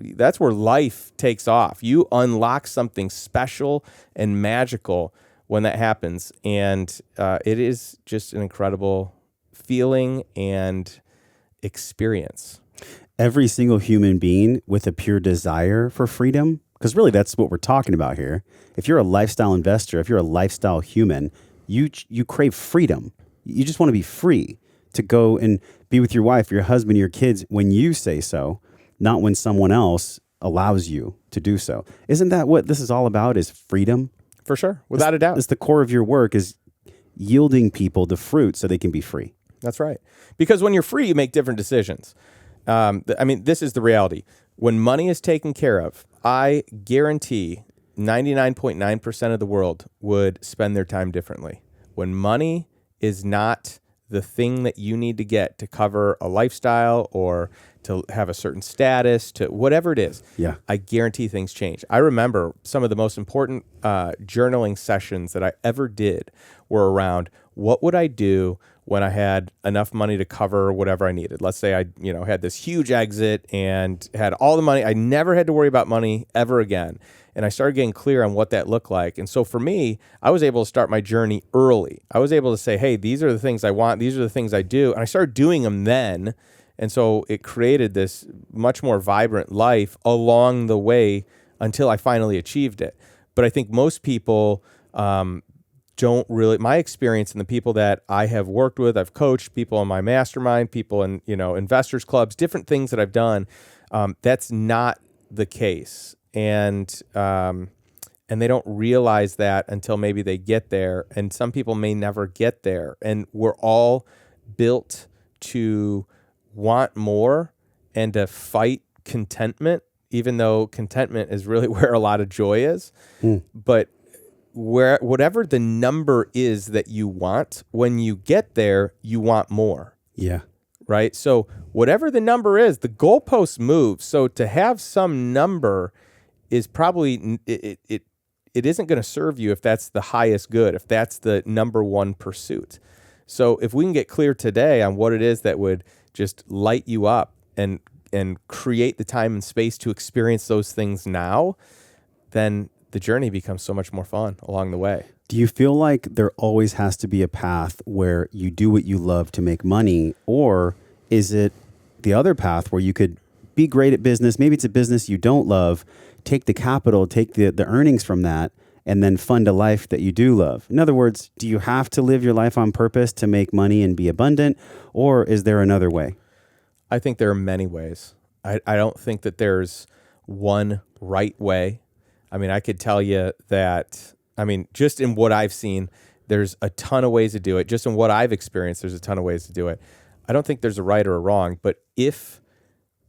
life takes off. You unlock something special and magical when that happens. And it is just an incredible feeling and experience. Every single human being with a pure desire for freedom, because really that's what we're talking about here. If you're a lifestyle investor, if you're a lifestyle human, you crave freedom. You just want to be free to go and be with your wife, your husband, your kids when you say so, not when someone else allows you to do so. Isn't that what this is all about, is freedom? For sure, without a doubt. It's the core of your work, is yielding people the fruit so they can be free. That's right. Because when you're free, you make different decisions. This is the reality. When money is taken care of, I guarantee 99.9% of the world would spend their time differently. When money is not the thing that you need to get to cover a lifestyle or to have a certain status, to whatever it is, I guarantee things change. I remember some of the most important journaling sessions that I ever did were around what would I do when I had enough money to cover whatever I needed. Let's say I, had this huge exit and had all the money. I never had to worry about money ever again. And I started getting clear on what that looked like. And so for me, I was able to start my journey early. I was able to say, hey, these are the things I want. These are the things I do. And I started doing them then. And so it created this much more vibrant life along the way until I finally achieved it. But I think most people don't really, my experience and the people that I have worked with, I've coached people in my mastermind, people in, investors clubs, different things that I've done. That's not the case. And they don't realize that until maybe they get there. And some people may never get there. And we're all built to want more and to fight contentment, even though contentment is really where a lot of joy is. But whatever the number is that you want, when you get there, you want more. Yeah. Right? So whatever the number is, the goalposts move. So to have some number is probably, it isn't going to serve you if that's the highest good, if that's the number one pursuit. So if we can get clear today on what it is that would just light you up and create the time and space to experience those things now, then the journey becomes so much more fun along the way. Do you feel like there always has to be a path where you do what you love to make money, or is it the other path where you could be great at business? Maybe it's a business you don't love, take the capital, take the earnings from that, and then fund a life that you do love. In other words, do you have to live your life on purpose to make money and be abundant, or is there another way? I think there are many ways. I don't think that there's one right way. I mean, I could tell you that, just in what I've seen, there's a ton of ways to do it. Just in what I've experienced, there's a ton of ways to do it. I don't think there's a right or a wrong, but if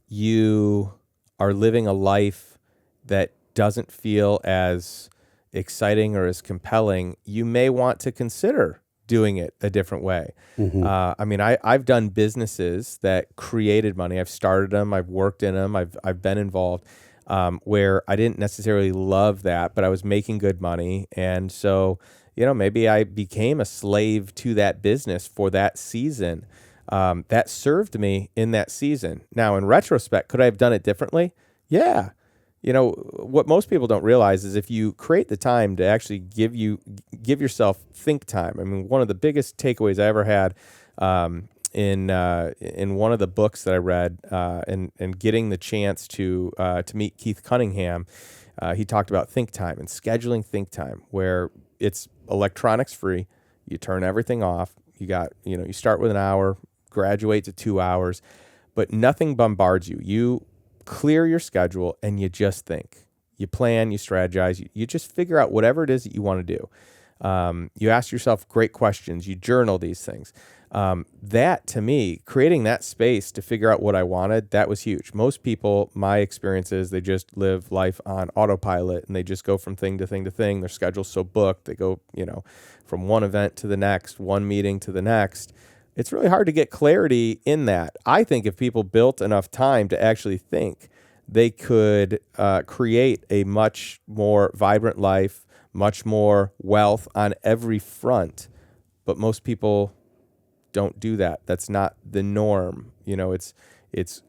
you are living a life that doesn't feel as exciting or as compelling, you may want to consider doing it a different way. I've done businesses that created money. I've started them. I've worked in them. I've been involved. where I didn't necessarily love that, but I was making good money. And so, maybe I became a slave to that business for that season. That served me in that season. Now, in retrospect, could I have done it differently? Yeah. What most people don't realize is if you create the time to actually give yourself think time. I mean, one of the biggest takeaways I ever had in one of the books that I read, and getting the chance to meet Keith Cunningham, he talked about think time and scheduling think time, where it's electronics free. You turn everything off. You start with an hour, graduate to 2 hours, but nothing bombards you. You clear your schedule and you just think. You plan, you strategize, you just figure out whatever it is that you want to do. You ask yourself great questions, you journal these things. That, to me, creating that space to figure out what I wanted, that was huge. Most people, my experience is they just live life on autopilot and they just go from thing to thing to thing. Their schedule's so booked. They go, from one event to the next, one meeting to the next. It's really hard to get clarity in that. I think if people built enough time to actually think, they could create a much more vibrant life, much more wealth on every front. But most people don't do that. That's not the norm. It's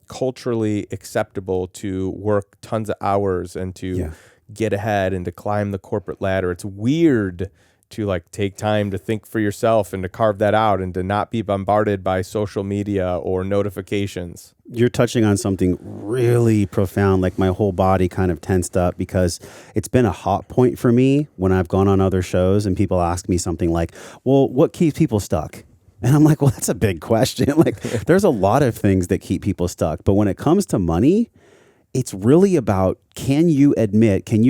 culturally acceptable to work tons of hours and to get ahead and to climb the corporate ladder. It's weird to take time to think for yourself and to carve that out and to not be bombarded by social media or notifications. You're touching on something really profound. My whole body kind of tensed up because it's been a hot point for me when I've gone on other shows and people ask me something like, well, what keeps people stuck? And I'm like, well, that's a big question. There's a lot of things that keep people stuck. But when it comes to money, it's really about, can you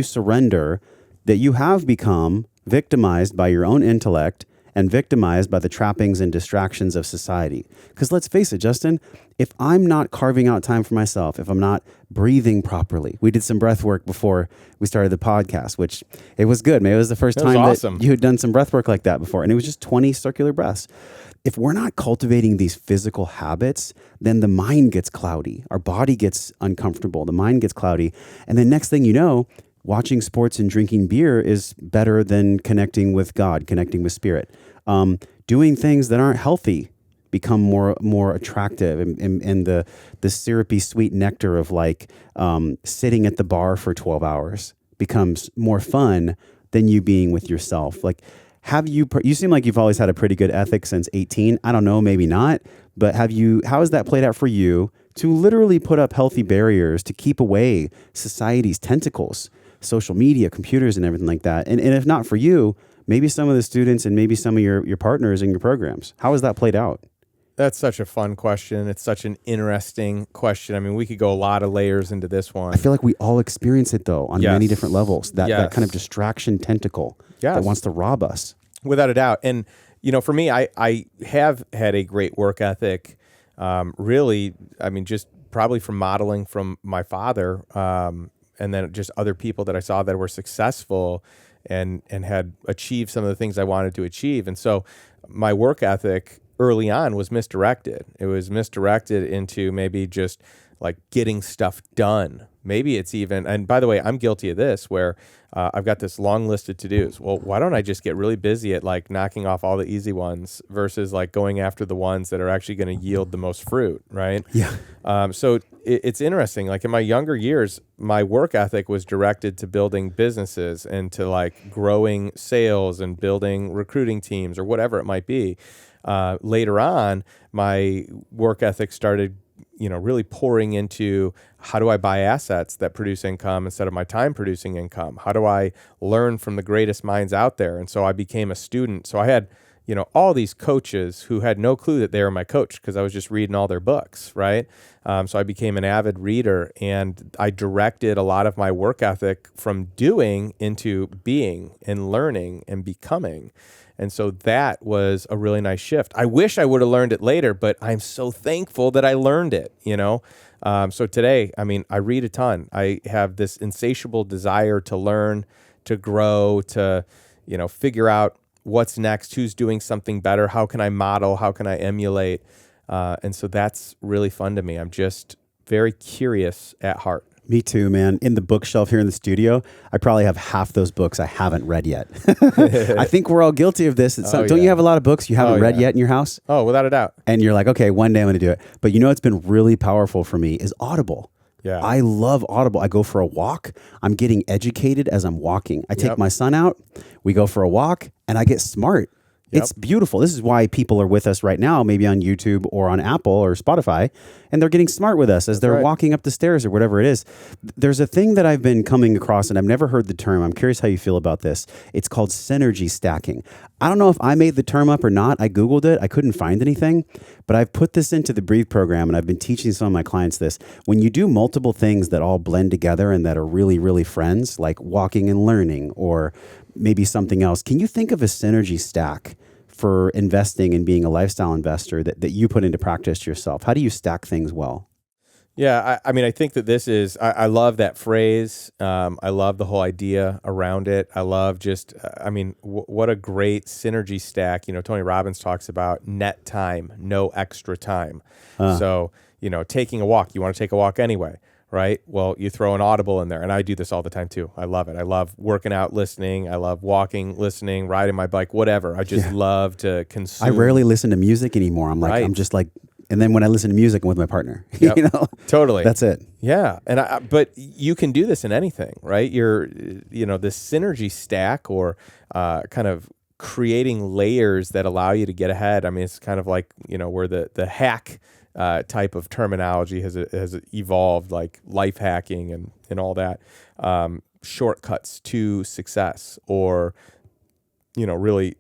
surrender that you have become victimized by your own intellect and victimized by the trappings and distractions of society? Because let's face it, Justin, if I'm not carving out time for myself, if I'm not breathing properly, we did some breath work before we started the podcast, which it was good. Maybe it was the first time awesome. that you had done some breath work like that before. And it was just 20 circular breaths. If we're not cultivating these physical habits, then the mind gets cloudy. Our body gets uncomfortable. The mind gets cloudy. And then next thing you know, watching sports and drinking beer is better than connecting with God, connecting with spirit. Doing things that aren't healthy become more attractive, and the syrupy sweet nectar of sitting at the bar for 12 hours becomes more fun than you being with yourself. You seem like you've always had a pretty good ethic since 18. I don't know, maybe not, but how has that played out for you to literally put up healthy barriers to keep away society's tentacles, social media, computers, and everything like that? And if not for you, maybe some of the students and maybe some of your partners in your programs. How has that played out? That's such a fun question. It's such an interesting question. I mean, we could go a lot of layers into this one. I feel like we all experience it, though, on many different levels. That kind of distraction tentacle that wants to rob us. Without a doubt. And, for me, I have had a great work ethic, really, just probably from modeling from my father, and then just other people that I saw that were successful and had achieved some of the things I wanted to achieve. And so my work ethic early on was misdirected. It was misdirected into maybe just getting stuff done. Maybe it's even, and by the way, I'm guilty of this, where I've got this long list of to-dos. Well, why don't I just get really busy at knocking off all the easy ones versus going after the ones that are actually going to yield the most fruit, right? Yeah. So it's interesting. In my younger years, my work ethic was directed to building businesses and to growing sales and building recruiting teams or whatever it might be. Later on, my work ethic started really pouring into, how do I buy assets that produce income instead of my time producing income? How do I learn from the greatest minds out there? And so I became a student. So I had, all these coaches who had no clue that they were my coach because I was just reading all their books, right? So I became an avid reader, and I directed a lot of my work ethic from doing into being and learning and becoming. And so that was a really nice shift. I wish I would have learned it later, but I'm so thankful that I learned it, So today, I read a ton. I have this insatiable desire to learn, to grow, to, figure out what's next, who's doing something better, how can I model, how can I emulate? And so that's really fun to me. I'm just very curious at heart. Me too, man. In the bookshelf here in the studio, I probably have half those books I haven't read yet. I think we're all guilty of this. Don't you have a lot of books you haven't read yet in your house? Oh, without a doubt. And you're like, okay, one day I'm going to do it. But you know what's been really powerful for me is Audible. Yeah. I love Audible. I go for a walk. I'm getting educated as I'm walking. I take my son out. We go for a walk, and I get smart. It's beautiful. This is why people are with us right now, maybe on YouTube or on Apple or Spotify, and they're getting smart with us as they're walking up the stairs or whatever it is. There's a thing that I've been coming across, and I've never heard the term. I'm curious how you feel about this. It's called synergy stacking. I don't know if I made the term up or not. I Googled it. I couldn't find anything, but I've put this into the Breathe program, and I've been teaching some of my clients this. When you do multiple things that all blend together and that are really, really friends, like walking and learning or maybe something else, can you think of a synergy stack for investing and being a lifestyle investor that you put into practice yourself? How do you stack things well? Yeah, I mean, I think that this is, I love that phrase. I love the whole idea around it. I love just, what a great synergy stack. You know, Tony Robbins talks about net time, no extra time. So, you know, taking a walk, you want to take a walk anyway, right? Well, you throw an Audible in there, and I do this all the time too. I love it. I love working out, listening. I love walking, listening, riding my bike, whatever. I just love to consume. I rarely listen to music anymore. I'm just like, and then when I listen to music, I'm with my partner. Yep. You know, totally. That's it. Yeah, but you can do this in anything, right? This synergy stack or kind of creating layers that allow you to get ahead. I mean, it's kind of like, you know, where the hack type of terminology has evolved, like life hacking and all that, shortcuts to success, or, you know, really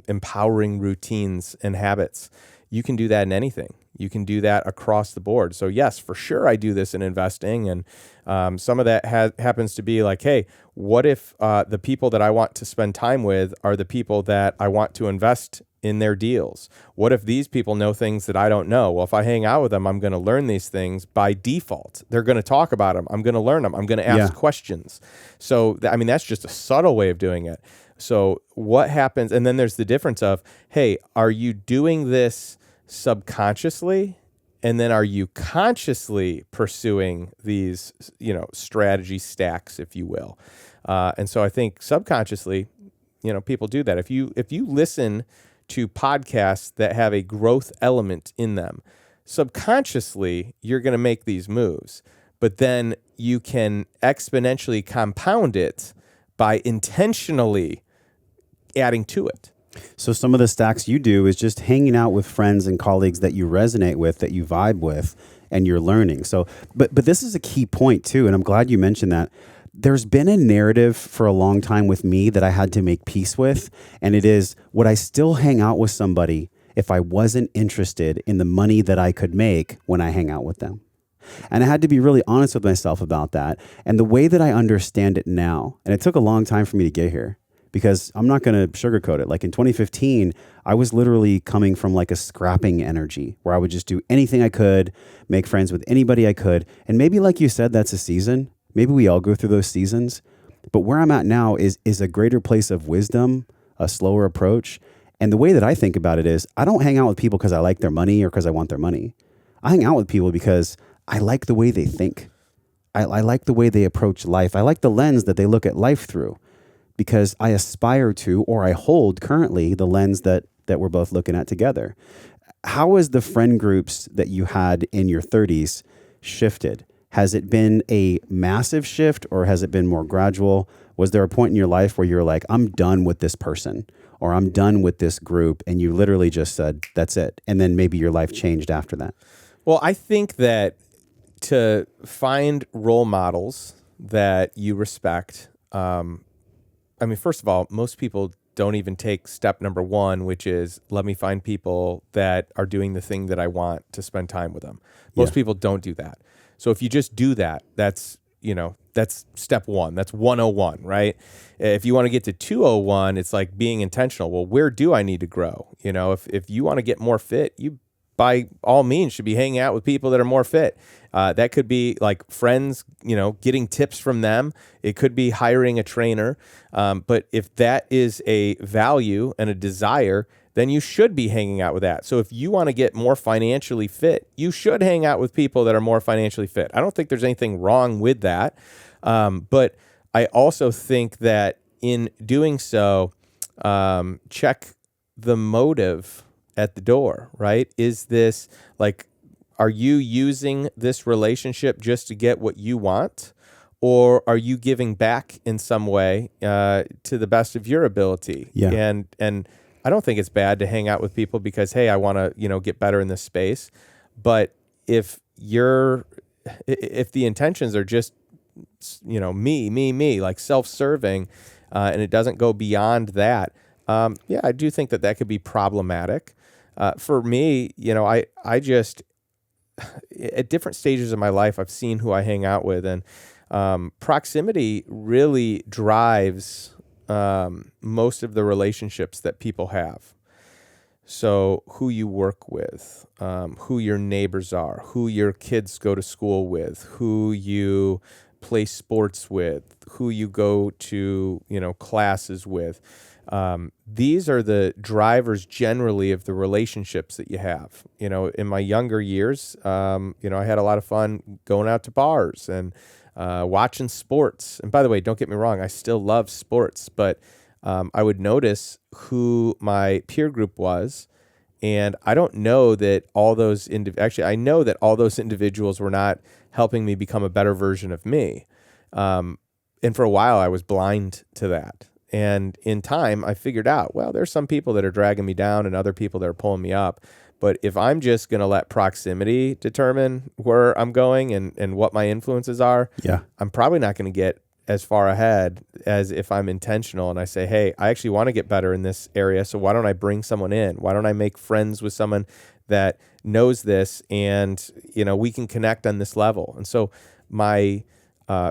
empowering routines and habits. You can do that in anything. You can do that across the board. So yes, for sure, I do this in investing, and some of that happens to be like, hey, what if the people that I want to spend time with are the people that I want to invest in their deals? What if these people know things that I don't know? Well, if I hang out with them, I'm going to learn these things by default. They're going to talk about them. I'm going to learn them. I'm going to ask questions. So, that's just a subtle way of doing it. So what happens? And then there's the difference of, hey, are you doing this subconsciously? And then are you consciously pursuing these, you know, strategy stacks, if you will? And so I think subconsciously, you know, people do that. If you listen to podcasts that have a growth element in them, subconsciously, you're going to make these moves. But then you can exponentially compound it by intentionally adding to it. So some of the stacks you do is just hanging out with friends and colleagues that you resonate with, that you vibe with, and you're learning. So, but this is a key point too, and I'm glad you mentioned that. There's been a narrative for a long time with me that I had to make peace with, and it is, would I still hang out with somebody if I wasn't interested in the money that I could make when I hang out with them? And I had to be really honest with myself about that. And the way that I understand it now, and it took a long time for me to get here, because I'm not going to sugarcoat it. Like in 2015, I was literally coming from like a scrapping energy where I would just do anything I could, make friends with anybody I could. And maybe like you said, that's a season. Maybe we all go through those seasons. But where I'm at now is a greater place of wisdom, a slower approach. And the way that I think about it is, I don't hang out with people because I like their money or because I want their money. I hang out with people because I like the way they think. I like the way they approach life. I like the lens that they look at life through, because I aspire to, or I hold currently, the lens that we're both looking at together. How has the friend groups that you had in your 30s shifted? Has it been a massive shift, or has it been more gradual? Was there a point in your life where you're like, I'm done with this person, or I'm done with this group, and you literally just said, that's it, and then maybe your life changed after that? Well, I think that to find role models that you respect, first of all, most people don't even take step number one, which is, let me find people that are doing the thing that I want to spend time with them. Most people don't do that. So if you just do that, that's step one. That's 101, right? If you want to get to 201, it's like being intentional. Well, where do I need to grow? You know, if you want to get more fit, you by all means should be hanging out with people that are more fit. That could be like friends, you know, getting tips from them. It could be hiring a trainer. But if that is a value and a desire then you should be hanging out with that. So if you want to get more financially fit, you should hang out with people that are more financially fit. I don't think there's anything wrong with that. But I also think that in doing so, check the motive at the door, right? Is this like, are you using this relationship just to get what you want? Or are you giving back in some way to the best of your ability? Yeah. And I don't think it's bad to hang out with people because, hey, I want to, get better in this space. But if the intentions are just, me, like self-serving, and it doesn't go beyond that, I do think that could be problematic. For me, I just, at different stages of my life, I've seen who I hang out with, and proximity really drives most of the relationships that people have. So who you work with, who your neighbors are, who your kids go to school with, who you play sports with, who you go to, classes with. These are the drivers generally of the relationships that you have. In my younger years, I had a lot of fun going out to bars and watching sports. And by the way, don't get me wrong, I still love sports, but I would notice who my peer group was. And I don't know that all those I know that all those individuals were not helping me become a better version of me. And for a while, I was blind to that. And in time, I figured out, well, there's some people that are dragging me down and other people that are pulling me up. But if I'm just going to let proximity determine where I'm going and what my influences are, I'm probably not going to get as far ahead as if I'm intentional and I say, hey, I actually want to get better in this area. So why don't I bring someone in? Why don't I make friends with someone that knows this and, we can connect on this level? And so my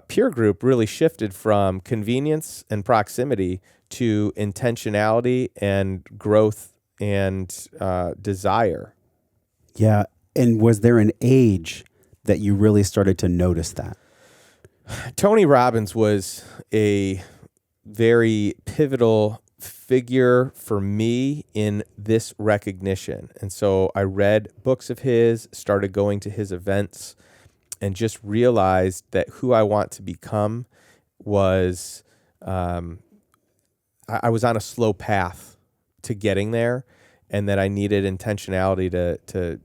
peer group really shifted from convenience and proximity to intentionality and growth and desire. Yeah. And was there an age that you really started to notice that? Tony Robbins was a very pivotal figure for me in this recognition. And so I read books of his, started going to his events, and just realized that who I want to become was, I was on a slow path to getting there, and that I needed intentionality to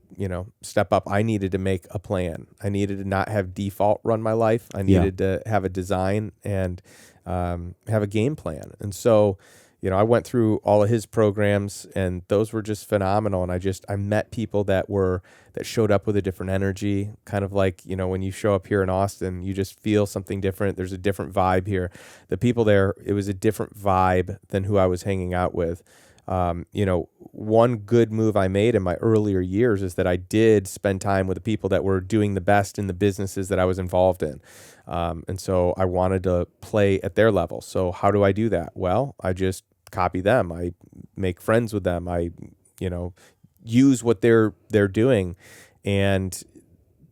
step up. I needed to make a plan. I needed to not have default run my life. I needed to have a design and have a game plan. And so, I went through all of his programs, and those were just phenomenal. And I met people that showed up with a different energy, kind of like, when you show up here in Austin, you just feel something different. There's a different vibe here. The people there, it was a different vibe than who I was hanging out with. One good move I made in my earlier years is that I did spend time with the people that were doing the best in the businesses that I was involved in. And so I wanted to play at their level. So how do I do that? Well, I just copy them. I make friends with them. I, use what they're doing. And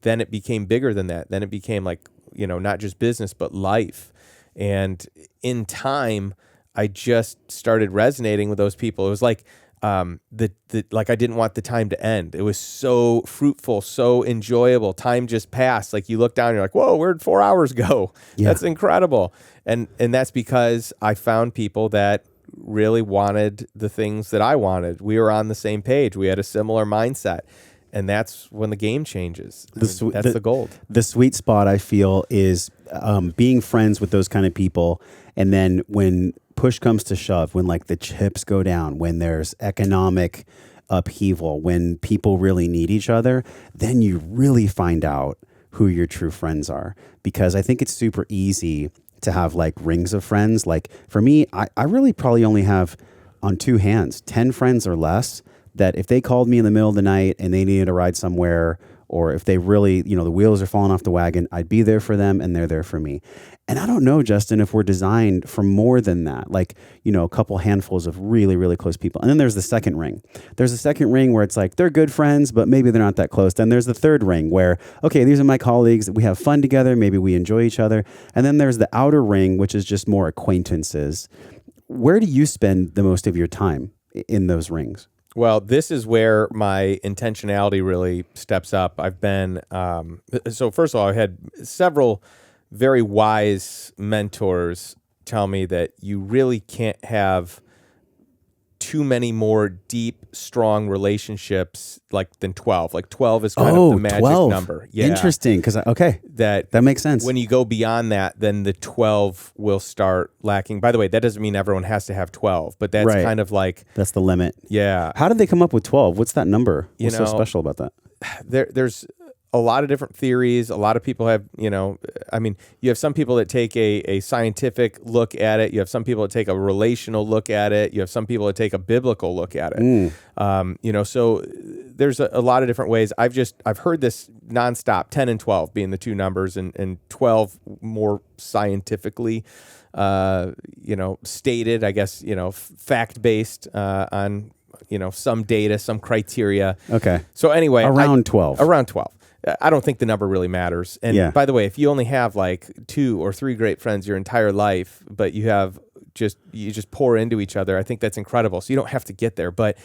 then it became bigger than that. Then it became like, not just business, but life. And in time, I just started resonating with those people. It was like like I didn't want the time to end. It was so fruitful, so enjoyable. Time just passed. Like you look down, and you're like, whoa, where'd 4 hours go? Yeah. That's incredible. And that's because I found people that really wanted the things that I wanted. We were on the same page. We had a similar mindset. And that's when the game changes. That's the gold. The sweet spot, I feel, is being friends with those kind of people. And then when push comes to shove, when like the chips go down, when there's economic upheaval, when people really need each other, then you really find out who your true friends are. Because I think it's super easy to have like rings of friends. Like for me, I really probably only have on two hands 10 friends or less that if they called me in the middle of the night and they needed a ride somewhere, or if they really, the wheels are falling off the wagon, I'd be there for them and they're there for me. And I don't know, Justin, if we're designed for more than that, like, a couple handfuls of really, really close people. And then there's the second ring. There's a second ring where it's like, they're good friends, but maybe they're not that close. Then there's the third ring where, okay, these are my colleagues. We have fun together. Maybe we enjoy each other. And then there's the outer ring, which is just more acquaintances. Where do you spend the most of your time in those rings? Well, this is where my intentionality really steps up. I've been, so first of all, I had several very wise mentors tell me that you really can't have too many more deep, strong relationships than 12. Like 12 is kind of the magic 12. number. Yeah. Interesting. Because, that makes sense. When you go beyond that, then the 12 will start lacking. By the way, that doesn't mean everyone has to have 12, but that's Right. kind of like, That's the limit. yeah. How did they come up with 12? What's that number? What's so special about that? There's a lot of different theories. A lot of people have, I mean, you have some people that take a scientific look at it. You have some people that take a relational look at it. You have some people that take a biblical look at it. So there's a lot of different ways. I've heard this nonstop, 10 and 12 being the two numbers, and 12 more scientifically, stated, I guess, fact-based on, some data, some criteria. Okay. So anyway, Around 12. Around 12. I don't think the number really matters. And by the way, if you only have like 2 or 3 great friends your entire life, but you just pour into each other, I think that's incredible. So you don't have to get there. But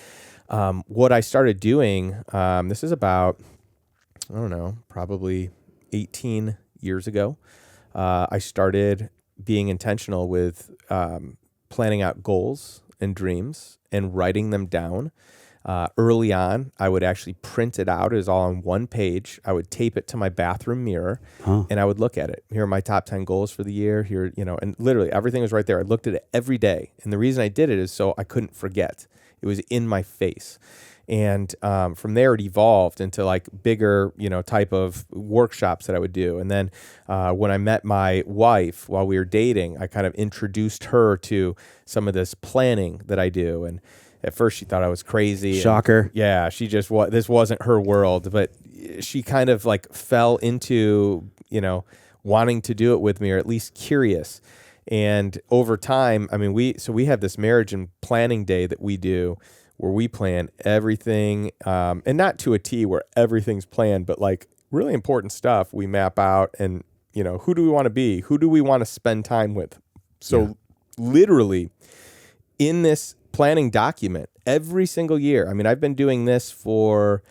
what I started doing, this is about, I don't know, probably 18 years ago. I started being intentional with planning out goals and dreams and writing them down. Early on, I would actually print it out. It was all on one page. I would tape it to my bathroom mirror, and I would look at it. Here are my top 10 goals for the year. Here, and literally everything was right there. I looked at it every day. And the reason I did it is so I couldn't forget. It was in my face. And from there, it evolved into like bigger, type of workshops that I would do. And then when I met my wife while we were dating, I kind of introduced her to some of this planning that I do. And at first, she thought I was crazy. Shocker. Yeah, she just this wasn't her world, but she kind of like fell into wanting to do it with me, or at least curious. And over time, I mean, we have this marriage and planning day that we do, where we plan everything, and not to a T where everything's planned, but like really important stuff we map out, and who do we want to be, who do we want to spend time with. So literally in this planning document every single year. I mean, I've been doing this for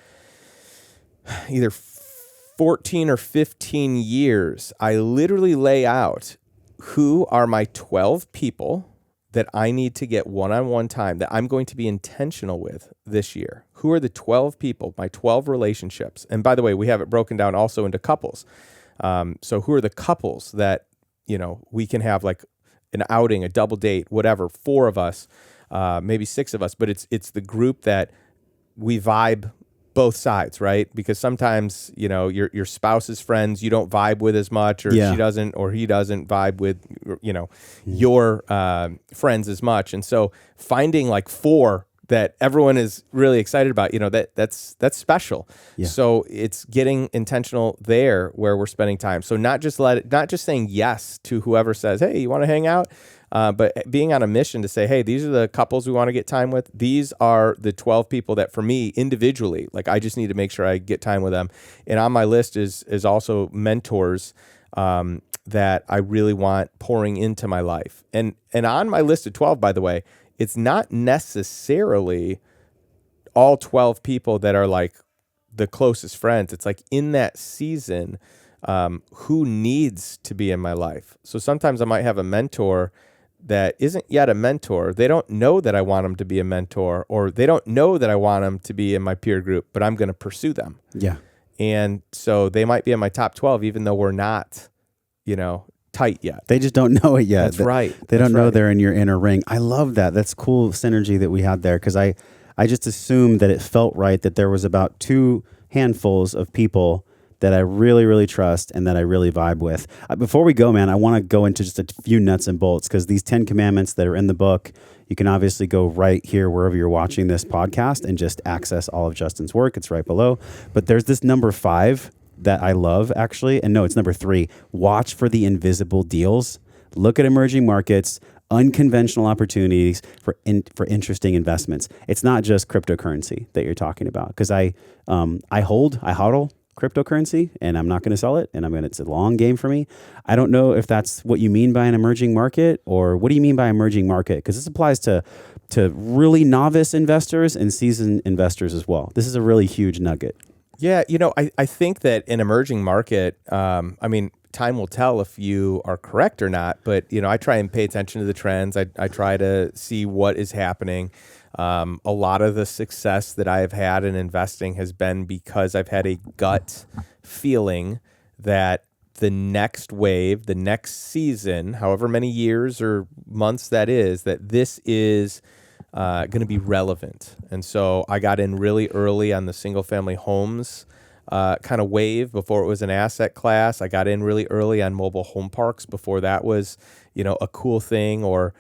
either 14 or 15 years. I literally lay out who are my 12 people that I need to get one-on-one time, that I'm going to be intentional with this year. Who are the 12 people, my 12 relationships? And by the way, we have it broken down also into couples. So who are the couples that, we can have like an outing, a double date, whatever, 4 of us, maybe 6 of us, but it's the group that we vibe both sides, right? Because sometimes, your spouse's friends you don't vibe with as much, or she doesn't, or he doesn't vibe with, your friends as much. And so finding like 4 that everyone is really excited about, that's special. Yeah. So it's getting intentional there where we're spending time. So not just saying yes to whoever says, hey, you want to hang out? But being on a mission to say, hey, these are the couples we want to get time with. These are the 12 people that for me individually, like I just need to make sure I get time with them. And on my list is also mentors that I really want pouring into my life. And on my list of 12, by the way, it's not necessarily all 12 people that are like the closest friends. It's like in that season, who needs to be in my life. So sometimes I might have a mentor that isn't yet a mentor. They don't know that I want them to be a mentor, or they don't know that I want them to be in my peer group, but I'm going to pursue them. Yeah. And so they might be in my top 12, even though we're not, tight yet. They just don't know it yet. That's right. They don't know they're in your inner ring. I love that. That's cool synergy that we had there, because I just assumed that it felt right that there was about 2 handfuls of people that I really, really trust and that I really vibe with. Before we go, man, I want to go into just a few nuts and bolts, because these 10 commandments that are in the book, you can obviously go right here wherever you're watching this podcast and just access all of Justin's work. It's right below. But there's this number 5 that I love, actually. And no, it's number 3. Watch for the invisible deals. Look at emerging markets, unconventional opportunities for interesting investments. It's not just cryptocurrency that you're talking about, because I hodl cryptocurrency and I'm not going to sell it, and it's a long game for me. I don't know if that's what you mean by an emerging market, or what do you mean by emerging market? Because this applies to really novice investors and seasoned investors as well. This is a really huge nugget. Yeah, I think that an emerging market, time will tell if you are correct or not, but, I try and pay attention to the trends. I try to see what is happening. A lot of the success that I have had in investing has been because I've had a gut feeling that the next wave, the next season, however many years or months that is, that this is going to be relevant. And so I got in really early on the single family homes kind of wave before it was an asset class. I got in really early on mobile home parks before that was, a cool thing or,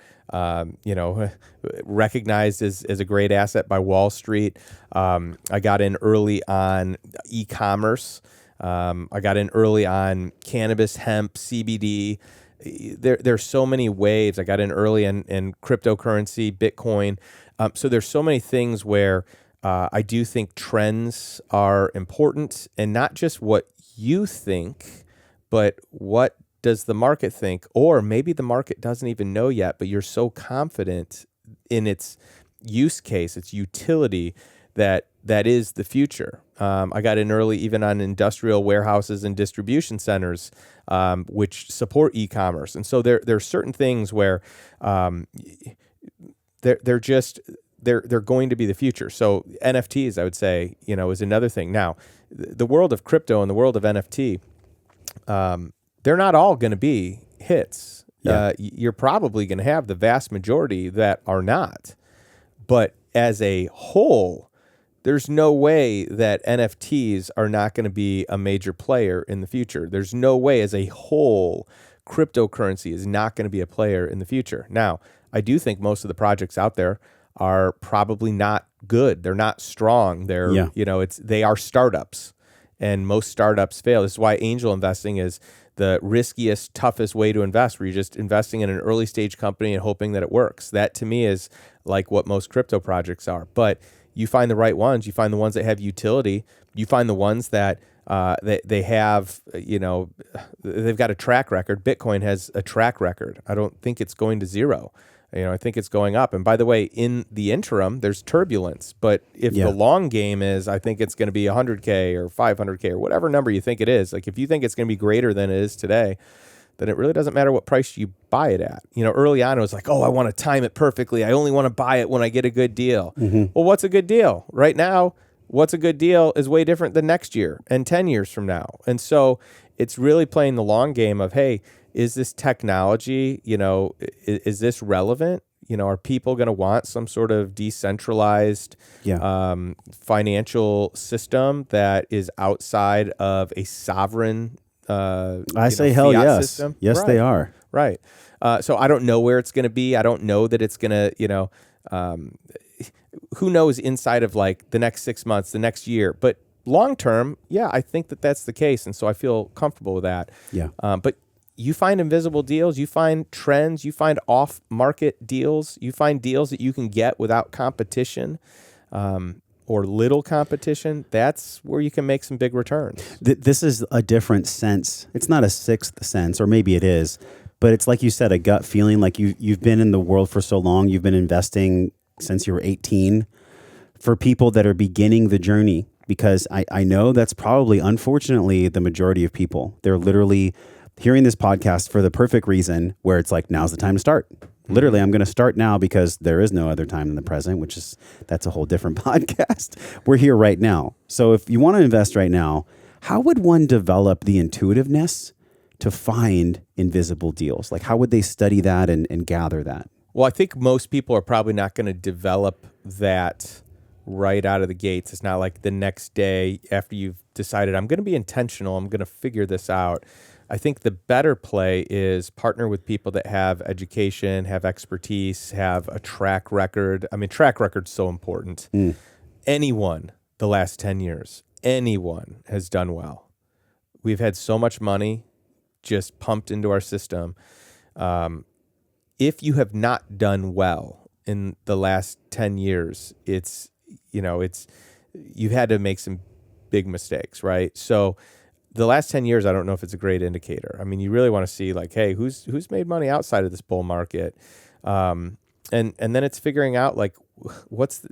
recognized as a great asset by Wall Street. I got in early on e-commerce. I got in early on cannabis, hemp, CBD. There's so many waves. I got in early in cryptocurrency, Bitcoin. So there's so many things where I do think trends are important, and not just what you think, but what does the market think? Or maybe the market doesn't even know yet, but you're so confident in its use case, its utility, that is the future. I got in early even on industrial warehouses and distribution centers, which support e-commerce. And so there are certain things where they're going to be the future. So NFTs, I would say, is another thing. Now, the world of crypto and the world of NFT, they're not all going to be hits. Yeah. You're probably going to have the vast majority that are not. But as a whole, there's no way that NFTs are not going to be a major player in the future. There's no way as a whole cryptocurrency is not going to be a player in the future. Now, I do think most of the projects out there are probably not good. They're not strong. They're, they are startups, and most startups fail. This is why angel investing is the riskiest, toughest way to invest, where you're just investing in an early stage company and hoping that it works. That to me is like what most crypto projects are. But you find the right ones. You find the ones that have utility. You find the ones that they have, they've got a track record. Bitcoin has a track record. I don't think it's going to zero. I think it's going up. And by the way, in the interim, there's turbulence. But if the long game is, I think it's going to be 100K or 500K or whatever number you think it is. Like if you think it's going to be greater than it is today, then it really doesn't matter what price you buy it at. Early on, it was like, oh, I want to time it perfectly. I only want to buy it when I get a good deal. Mm-hmm. Well, what's a good deal? Right now, what's a good deal is way different than next year and 10 years from now. And so it's really playing the long game of, hey, is this technology, is this relevant? Are people going to want some sort of decentralized financial system that is outside of a sovereign I say hell yes. System? Yes, right. They are. Right. So I don't know where it's going to be. I don't know that it's going to, who knows inside of like the next 6 months, the next year. But long term, I think that that's the case. And so I feel comfortable with that. Yeah. But you find invisible deals, you find trends, you find off-market deals, you find deals that you can get without competition. Or little competition, that's where you can make some big returns. This is a different sense. It's not a sixth sense, or maybe it is, but it's like you said, a gut feeling. Like you've been in the world for so long. You've been investing since you were 18. For people that are beginning the journey, because I know that's probably, unfortunately, the majority of people. They're literally hearing this podcast for the perfect reason, where it's like, now's the time to start. Literally, I'm going to start now because there is no other time than the present, that's a whole different podcast. We're here right now. So if you want to invest right now, how would one develop the intuitiveness to find invisible deals? Like, how would they study that and gather that? Well, I think most people are probably not going to develop that right out of the gates. It's not like the next day after you've decided, I'm going to be intentional, I'm going to figure this out. I think the better play is partner with people that have education, have expertise, have a track record. I mean, track record's so important. Anyone, the last 10 years, anyone has done well. We've had so much money just pumped into our system. If you have not done well in the last 10 years, you've had to make some big mistakes, right? So the last 10 years, I don't know if it's a great indicator. I mean, you really want to see like, hey, who's made money outside of this bull market? And then it's figuring out like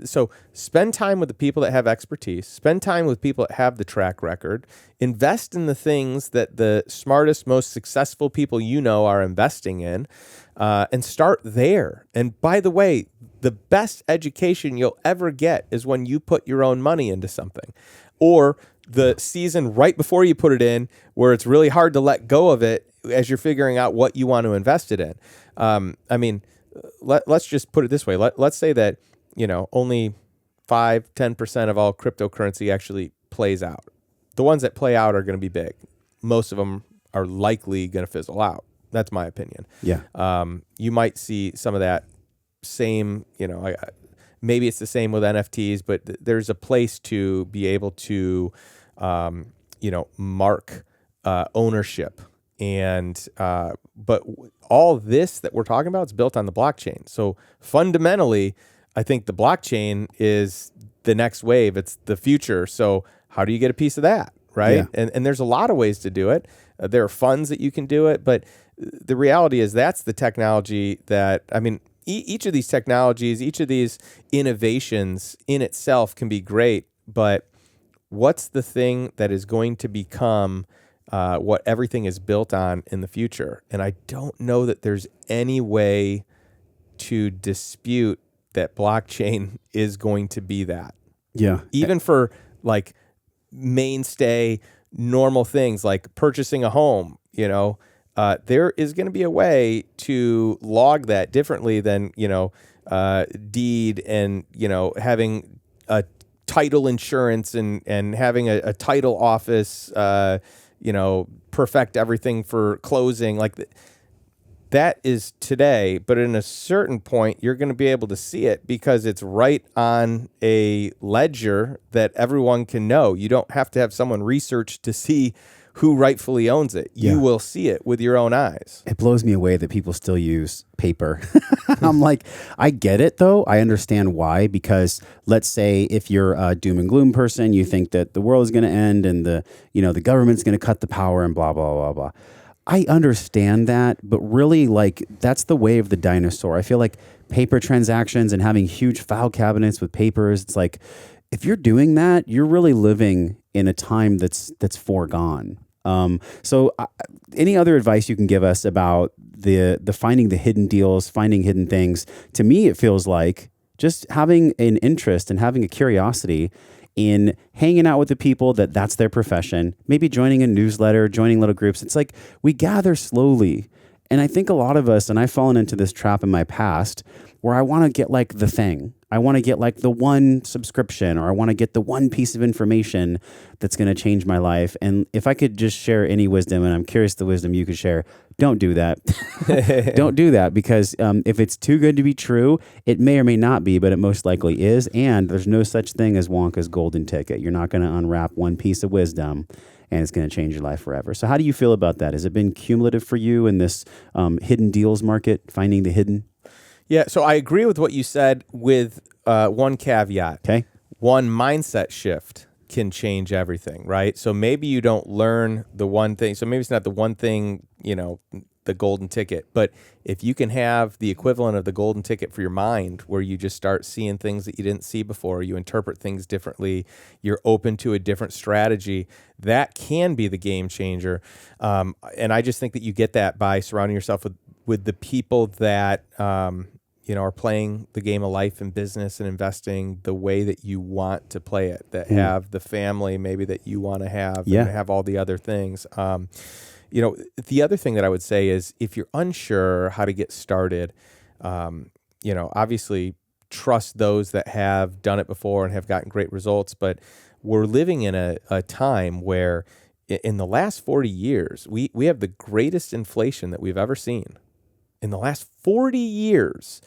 so spend time with the people that have expertise, spend time with people that have the track record, invest in the things that the smartest, most successful people you know are investing in, and start there. And by the way, the best education you'll ever get is when you put your own money into something, or the season right before you put it in where it's really hard to let go of it as you're figuring out what you want to invest it in. I mean, let's just put it this way. Let's say that, only 5-10% of all cryptocurrency actually plays out. The ones that play out are going to be big. Most of them are likely going to fizzle out. That's my opinion. Yeah. You might see some of that same, maybe it's the same with NFTs, but there's a place to be able to, mark ownership. And but all this that we're talking about is built on the blockchain. So fundamentally, I think the blockchain is the next wave. It's the future. So how do you get a piece of that, right? Yeah. And there's a lot of ways to do it. There are funds that you can do it, but the reality is that's the technology that, I mean, each of these technologies, each of these innovations in itself can be great, but what's the thing that is going to become what everything is built on in the future? And I don't know that there's any way to dispute that blockchain is going to be that. Yeah. Even for like mainstay normal things like purchasing a home, there is going to be a way to log that differently than, deed and, having a title insurance and having a title office, perfect everything for closing. Like that is today, but in a certain point, you're going to be able to see it because it's right on a ledger that everyone can know. You don't have to have someone research to see who rightfully owns it. You will see it with your own eyes. It blows me away that people still use paper. I'm like, I get it though. I understand why, because let's say if you're a doom and gloom person, you think that the world is going to end and the government's going to cut the power and blah, blah, blah, blah. I understand that, but really like that's the way of the dinosaur. I feel like paper transactions and having huge file cabinets with papers, it's like, if you're doing that, you're really living in a time that's foregone. Any other advice you can give us about the finding the hidden deals, finding hidden things? To me, it feels like just having an interest and having a curiosity in hanging out with the people that's their profession, maybe joining a newsletter, joining little groups. It's like we gather slowly. And I think a lot of us, and I've fallen into this trap in my past, where I want to get like the thing. I want to get like the one subscription, or I want to get the one piece of information that's going to change my life. And if I could just share any wisdom, and I'm curious the wisdom you could share, don't do that. Don't do that, because if it's too good to be true, it may or may not be, but it most likely is. And there's no such thing as Wonka's golden ticket. You're not going to unwrap one piece of wisdom and it's going to change your life forever. So how do you feel about that? Has it been cumulative for you in this hidden deals market, finding the hidden? Yeah, so I agree with what you said with one caveat. Okay. One mindset shift can change everything, right? So maybe you don't learn the one thing. So maybe it's not the one thing, the golden ticket. But if you can have the equivalent of the golden ticket for your mind, where you just start seeing things that you didn't see before, you interpret things differently, you're open to a different strategy, that can be the game changer. And I just think that you get that by surrounding yourself with the people that are playing the game of life and business and investing the way that you want to play it, that have the family maybe that you want to have, and have all the other things. The other thing that I would say is, if you're unsure how to get started, obviously trust those that have done it before and have gotten great results. But we're living in a time where in the last 40 years, we have the greatest inflation that we've ever seen. In the last 40 years,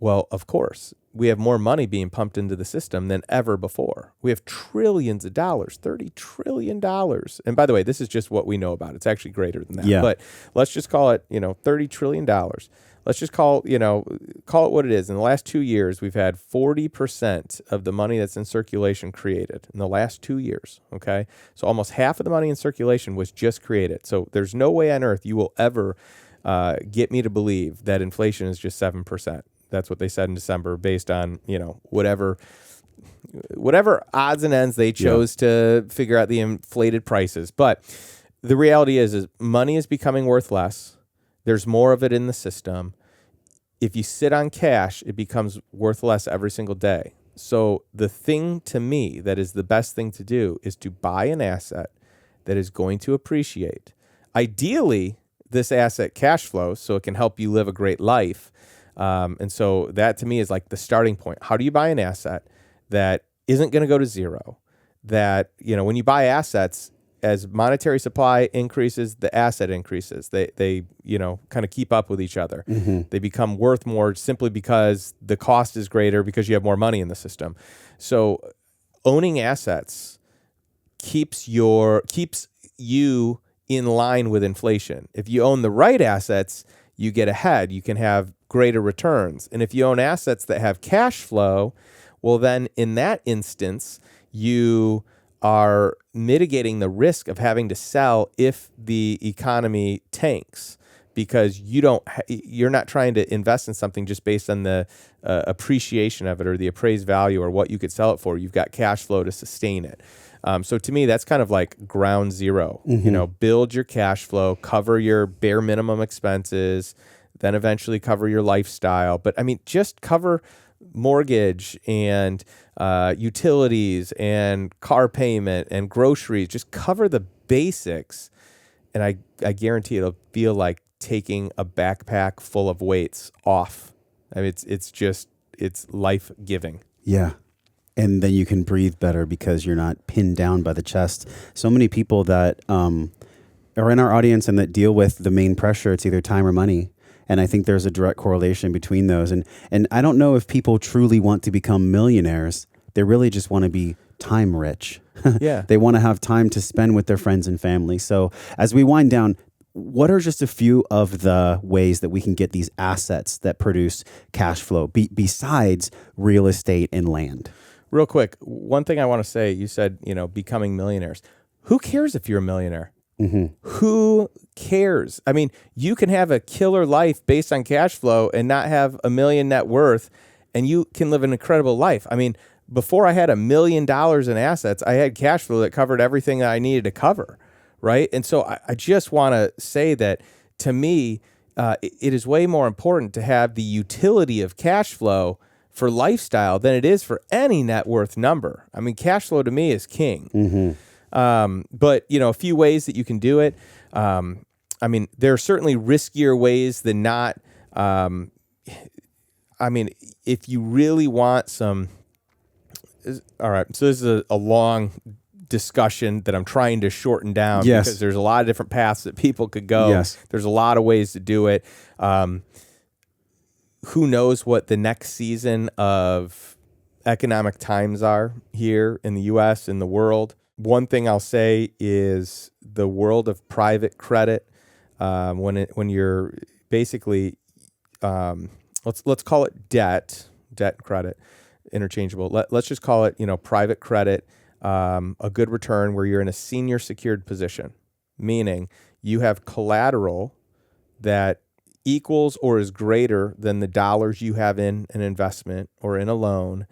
well, of course, we have more money being pumped into the system than ever before. We have trillions of dollars, $30 trillion. And by the way, this is just what we know about. It's actually greater than that. Yeah. But let's just call it, $30 trillion. Let's just call it what it is. In the last 2 years, we've had 40% of the money that's in circulation created in the last 2 years. Okay. So almost half of the money in circulation was just created. So there's no way on earth you will ever get me to believe that inflation is just 7%. That's what they said in December, based on whatever odds and ends they chose to figure out the inflated prices. But the reality is money is becoming worth less. There's more of it in the system. If you sit on cash, it becomes worth less every single day. So the thing to me that is the best thing to do is to buy an asset that is going to appreciate. Ideally, this asset cash flows so it can help you live a great life. And so that to me is like the starting point. How do you buy an asset that isn't going to go to zero? That, when you buy assets, as monetary supply increases, the asset increases. They kind of keep up with each other. Mm-hmm. They become worth more simply because the cost is greater because you have more money in the system. So owning assets keeps you in line with inflation. If you own the right assets, you get ahead. You can have greater returns. And if you own assets that have cash flow, well, then in that instance, you are mitigating the risk of having to sell if the economy tanks, because you're not trying to invest in something just based on the appreciation of it or the appraised value or what you could sell it for. You've got cash flow to sustain it. So to me, that's kind of like ground zero. Mm-hmm. Build your cash flow, cover your bare minimum expenses, then eventually cover your lifestyle. But just cover mortgage and utilities and car payment and groceries. Just cover the basics, and I guarantee it'll feel like taking a backpack full of weights off. It's life-giving. Yeah. And then you can breathe better because you're not pinned down by the chest. So many people that are in our audience and that deal with the main pressure, it's either time or money. And I think there's a direct correlation between those. And I don't know if people truly want to become millionaires. They really just want to be time rich. Yeah. They want to have time to spend with their friends and family. So as we wind down, what are just a few of the ways that we can get these assets that produce cash flow besides real estate and land? Real quick, one thing I want to say, you said, becoming millionaires. Who cares if you're a millionaire? Mm-hmm. Who cares? You can have a killer life based on cash flow and not have $1 million net worth, and you can live an incredible life. Before I had $1 million in assets, I had cash flow that covered everything that I needed to cover, right? And so I just want to say that, to me, it is way more important to have the utility of cash flow for lifestyle than it is for any net worth number. Cash flow to me is king. Mm-hmm. But a few ways that you can do it. There are certainly riskier ways than not. If you really want some, all right. So this is a long discussion that I'm trying to shorten down. Yes. Because there's a lot of different paths that people could go. Yes. There's a lot of ways to do it. Who knows what the next season of economic times are here in the U.S., in the world. One thing I'll say is the world of private credit, when you're basically, let's call it debt credit, interchangeable. Let's just call it, private credit, a good return where you're in a senior secured position, meaning you have collateral that equals or is greater than the dollars you have in an investment or in a loan,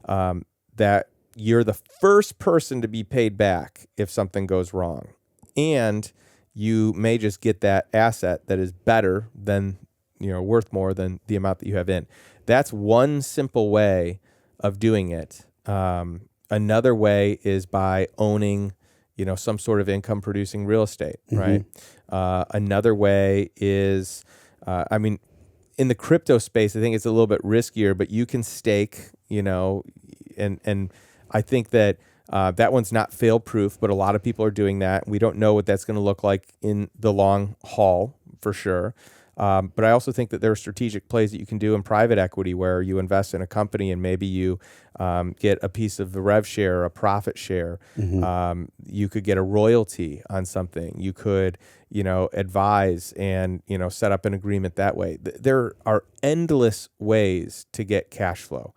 that you're the first person to be paid back if something goes wrong. And you may just get that asset that is better than, worth more than the amount that you have in. That's one simple way of doing it. Another way is by owning, some sort of income producing real estate, right? Another way is, in the crypto space, I think it's a little bit riskier, but you can stake, and I think that that one's not fail proof, but a lot of people are doing that. We don't know what that's going to look like in the long haul for sure. But I also think that there are strategic plays that you can do in private equity where you invest in a company and maybe you get a piece of the rev share, a profit share. You could get a royalty on something. You could, advise and, set up an agreement that way. There are endless ways to get cash flow.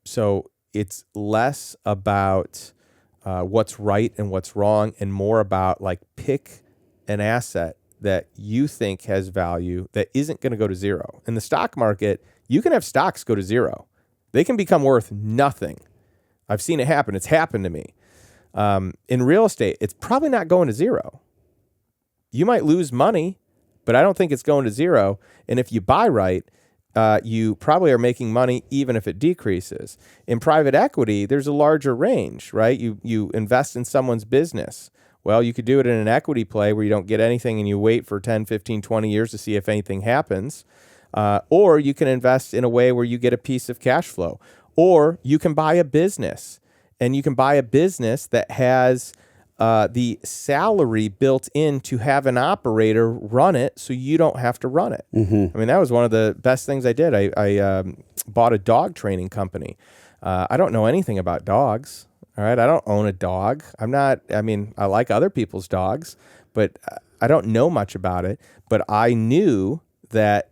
So it's less about what's right and what's wrong and more about pick an asset that you think has value that isn't going to go to zero. In the stock market, you can have stocks go to zero. They can become worth nothing. I've seen it happen. It's happened to me. In real estate, it's probably not going to zero. You might lose money, but I don't think it's going to zero. And if you buy right, you probably are making money even if it decreases. In private equity, there's a larger range, right? You invest in someone's business. Well, you could do it in an equity play where you don't get anything and you wait for 10, 15, 20 years to see if anything happens. Or you can invest in a way where you get a piece of cash flow. Or you can buy a business. And you can buy a business that has the salary built in to have an operator run it so you don't have to run it. I mean, that was one of the best things I did. I bought a dog training company. I don't know anything about dogs. All right. I don't own a dog. I like other people's dogs, but I don't know much about it. But I knew that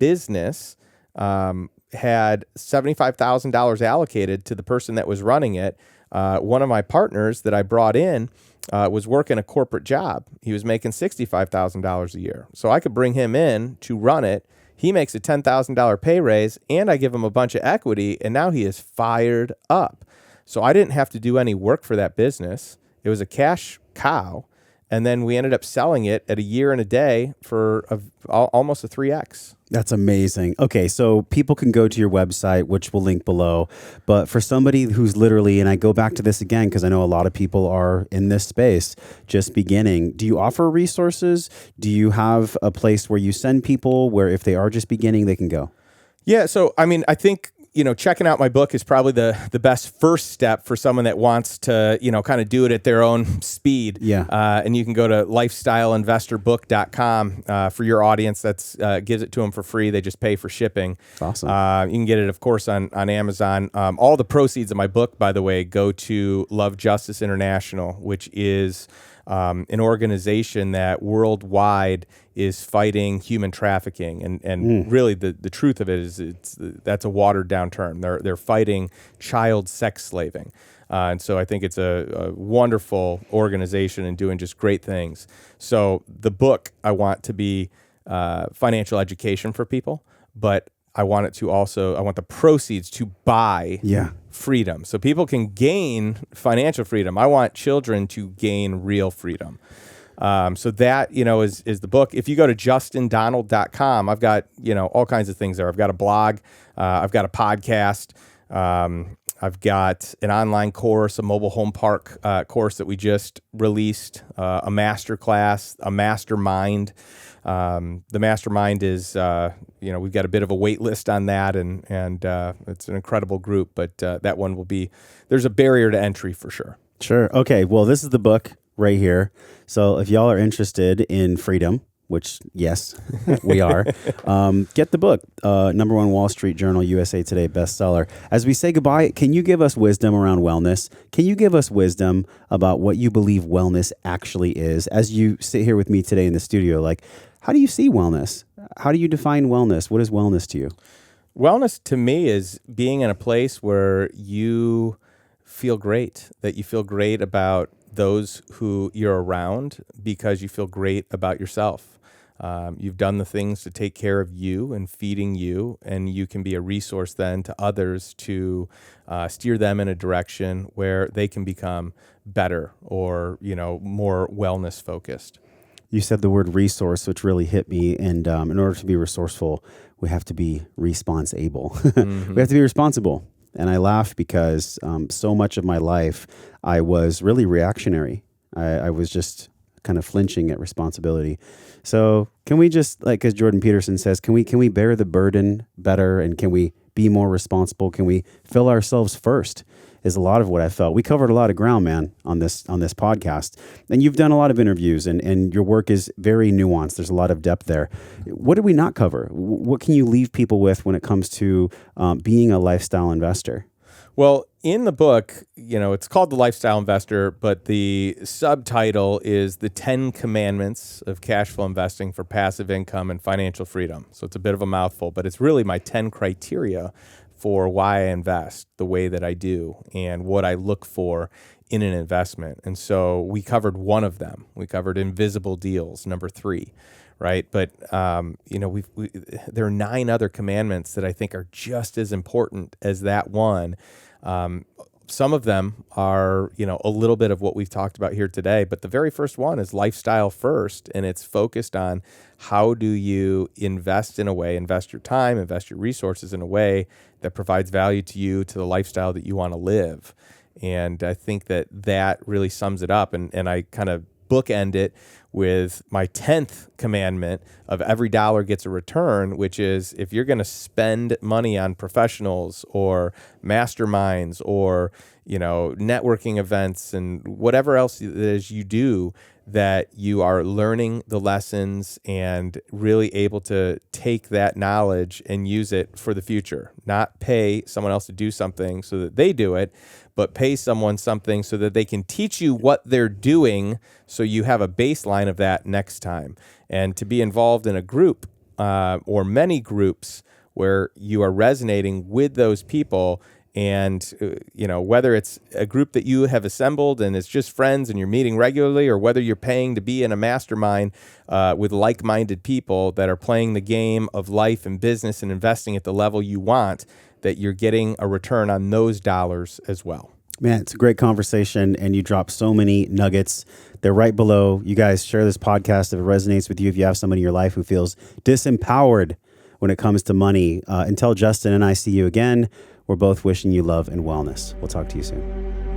business had $75,000 allocated to the person that was running it. One of my partners that I brought in was working a corporate job. He was making $65,000 a year. So I could bring him in to run it. He makes a $10,000 pay raise, and I give him a bunch of equity, and now he is fired up. So I didn't have to do any work for that business. It was a cash cow. And then we ended up selling it at a year and a day for almost a 3X. That's amazing. Okay, so people can go to your website, which we'll link below. But for somebody who's literally, and I go back to this again because I know a lot of people are in this space just beginning. Do you offer resources? Do you have a place where you send people where if they are just beginning, they can go? Yeah, so I think checking out my book is probably the best first step for someone that wants to, kind of do it at their own speed. Yeah. And you can go to lifestyleinvestorbook.com for your audience. That's gives it to them for free. They just pay for shipping. Awesome. You can get it, of course, on Amazon. All the proceeds of my book, by the way, go to Love Justice International, which is an organization that worldwide is fighting human trafficking, and really the truth of it is that's a watered down term. They're fighting child sex slaving, and so I think it's a wonderful organization and doing just great things. So the book I want to be financial education for people, but I want the proceeds to buy freedom. So people can gain financial freedom. I want children to gain real freedom. So that, is the book. If you go to justindonald.com, I've got, all kinds of things there. I've got a blog. I've got a podcast. I've got an online course, a mobile home park course that we just released, a master class, a mastermind. The mastermind is, we've got a bit of a wait list on that, and it's an incredible group, but that one there's a barrier to entry for sure. Sure. Okay. Well, this is the book right here. So if y'all are interested in freedom, which, yes, we are, get the book. Number one Wall Street Journal, USA Today bestseller. As we say goodbye, can you give us wisdom around wellness? Can you give us wisdom about what you believe wellness actually is? As you sit here with me today in the studio, how do you see wellness? How do you define wellness? What is wellness to you? Wellness to me is being in a place where you feel great, that you feel great about those who you're around because you feel great about yourself. You've done the things to take care of you and feeding you, and you can be a resource then to others to steer them in a direction where they can become better or, more wellness focused. You said the word resource, which really hit me. And in order to be resourceful, we have to be responsible. We have to be responsible. And I laugh because so much of my life, I was really reactionary. I was just kind of flinching at responsibility. So can we just, as Jordan Peterson says, can we bear the burden better, and can we be more responsible? Can we fill ourselves first is a lot of what I felt. We covered a lot of ground, man, on this podcast, and you've done a lot of interviews, and your work is very nuanced. There's a lot of depth there. What did we not cover? What can you leave people with when it comes to being a lifestyle investor? Well, in the book, it's called The Lifestyle Investor, but the subtitle is The 10 Commandments of Cash Flow Investing for Passive Income and Financial Freedom. So it's a bit of a mouthful, but it's really my 10 criteria for why I invest the way that I do and what I look for in an investment. And so we covered one of them. We covered invisible deals, number 3. Right. But, there are 9 other commandments that I think are just as important as that one. Some of them are, a little bit of what we've talked about here today. But the very first one is lifestyle first. And it's focused on how do you invest your time, invest your resources in a way that provides value to you, to the lifestyle that you want to live. And I think that really sums it up. And I kind of bookend it with my 10th commandment of every dollar gets a return, which is if you're going to spend money on professionals or masterminds or, networking events and whatever else it is you do, that you are learning the lessons and really able to take that knowledge and use it for the future, not pay someone else to do something so that they do it, but pay someone something so that they can teach you what they're doing so you have a baseline of that next time. And to be involved in a group or many groups where you are resonating with those people, and whether it's a group that you have assembled and it's just friends and you're meeting regularly, or whether you're paying to be in a mastermind with like-minded people that are playing the game of life and business and investing at the level you want, that you're getting a return on those dollars as well. Man, it's a great conversation, and you drop so many nuggets. They're right below. You guys share this podcast if it resonates with you, if you have somebody in your life who feels disempowered when it comes to money. Until Justin and I see you again, we're both wishing you love and wellness. We'll talk to you soon.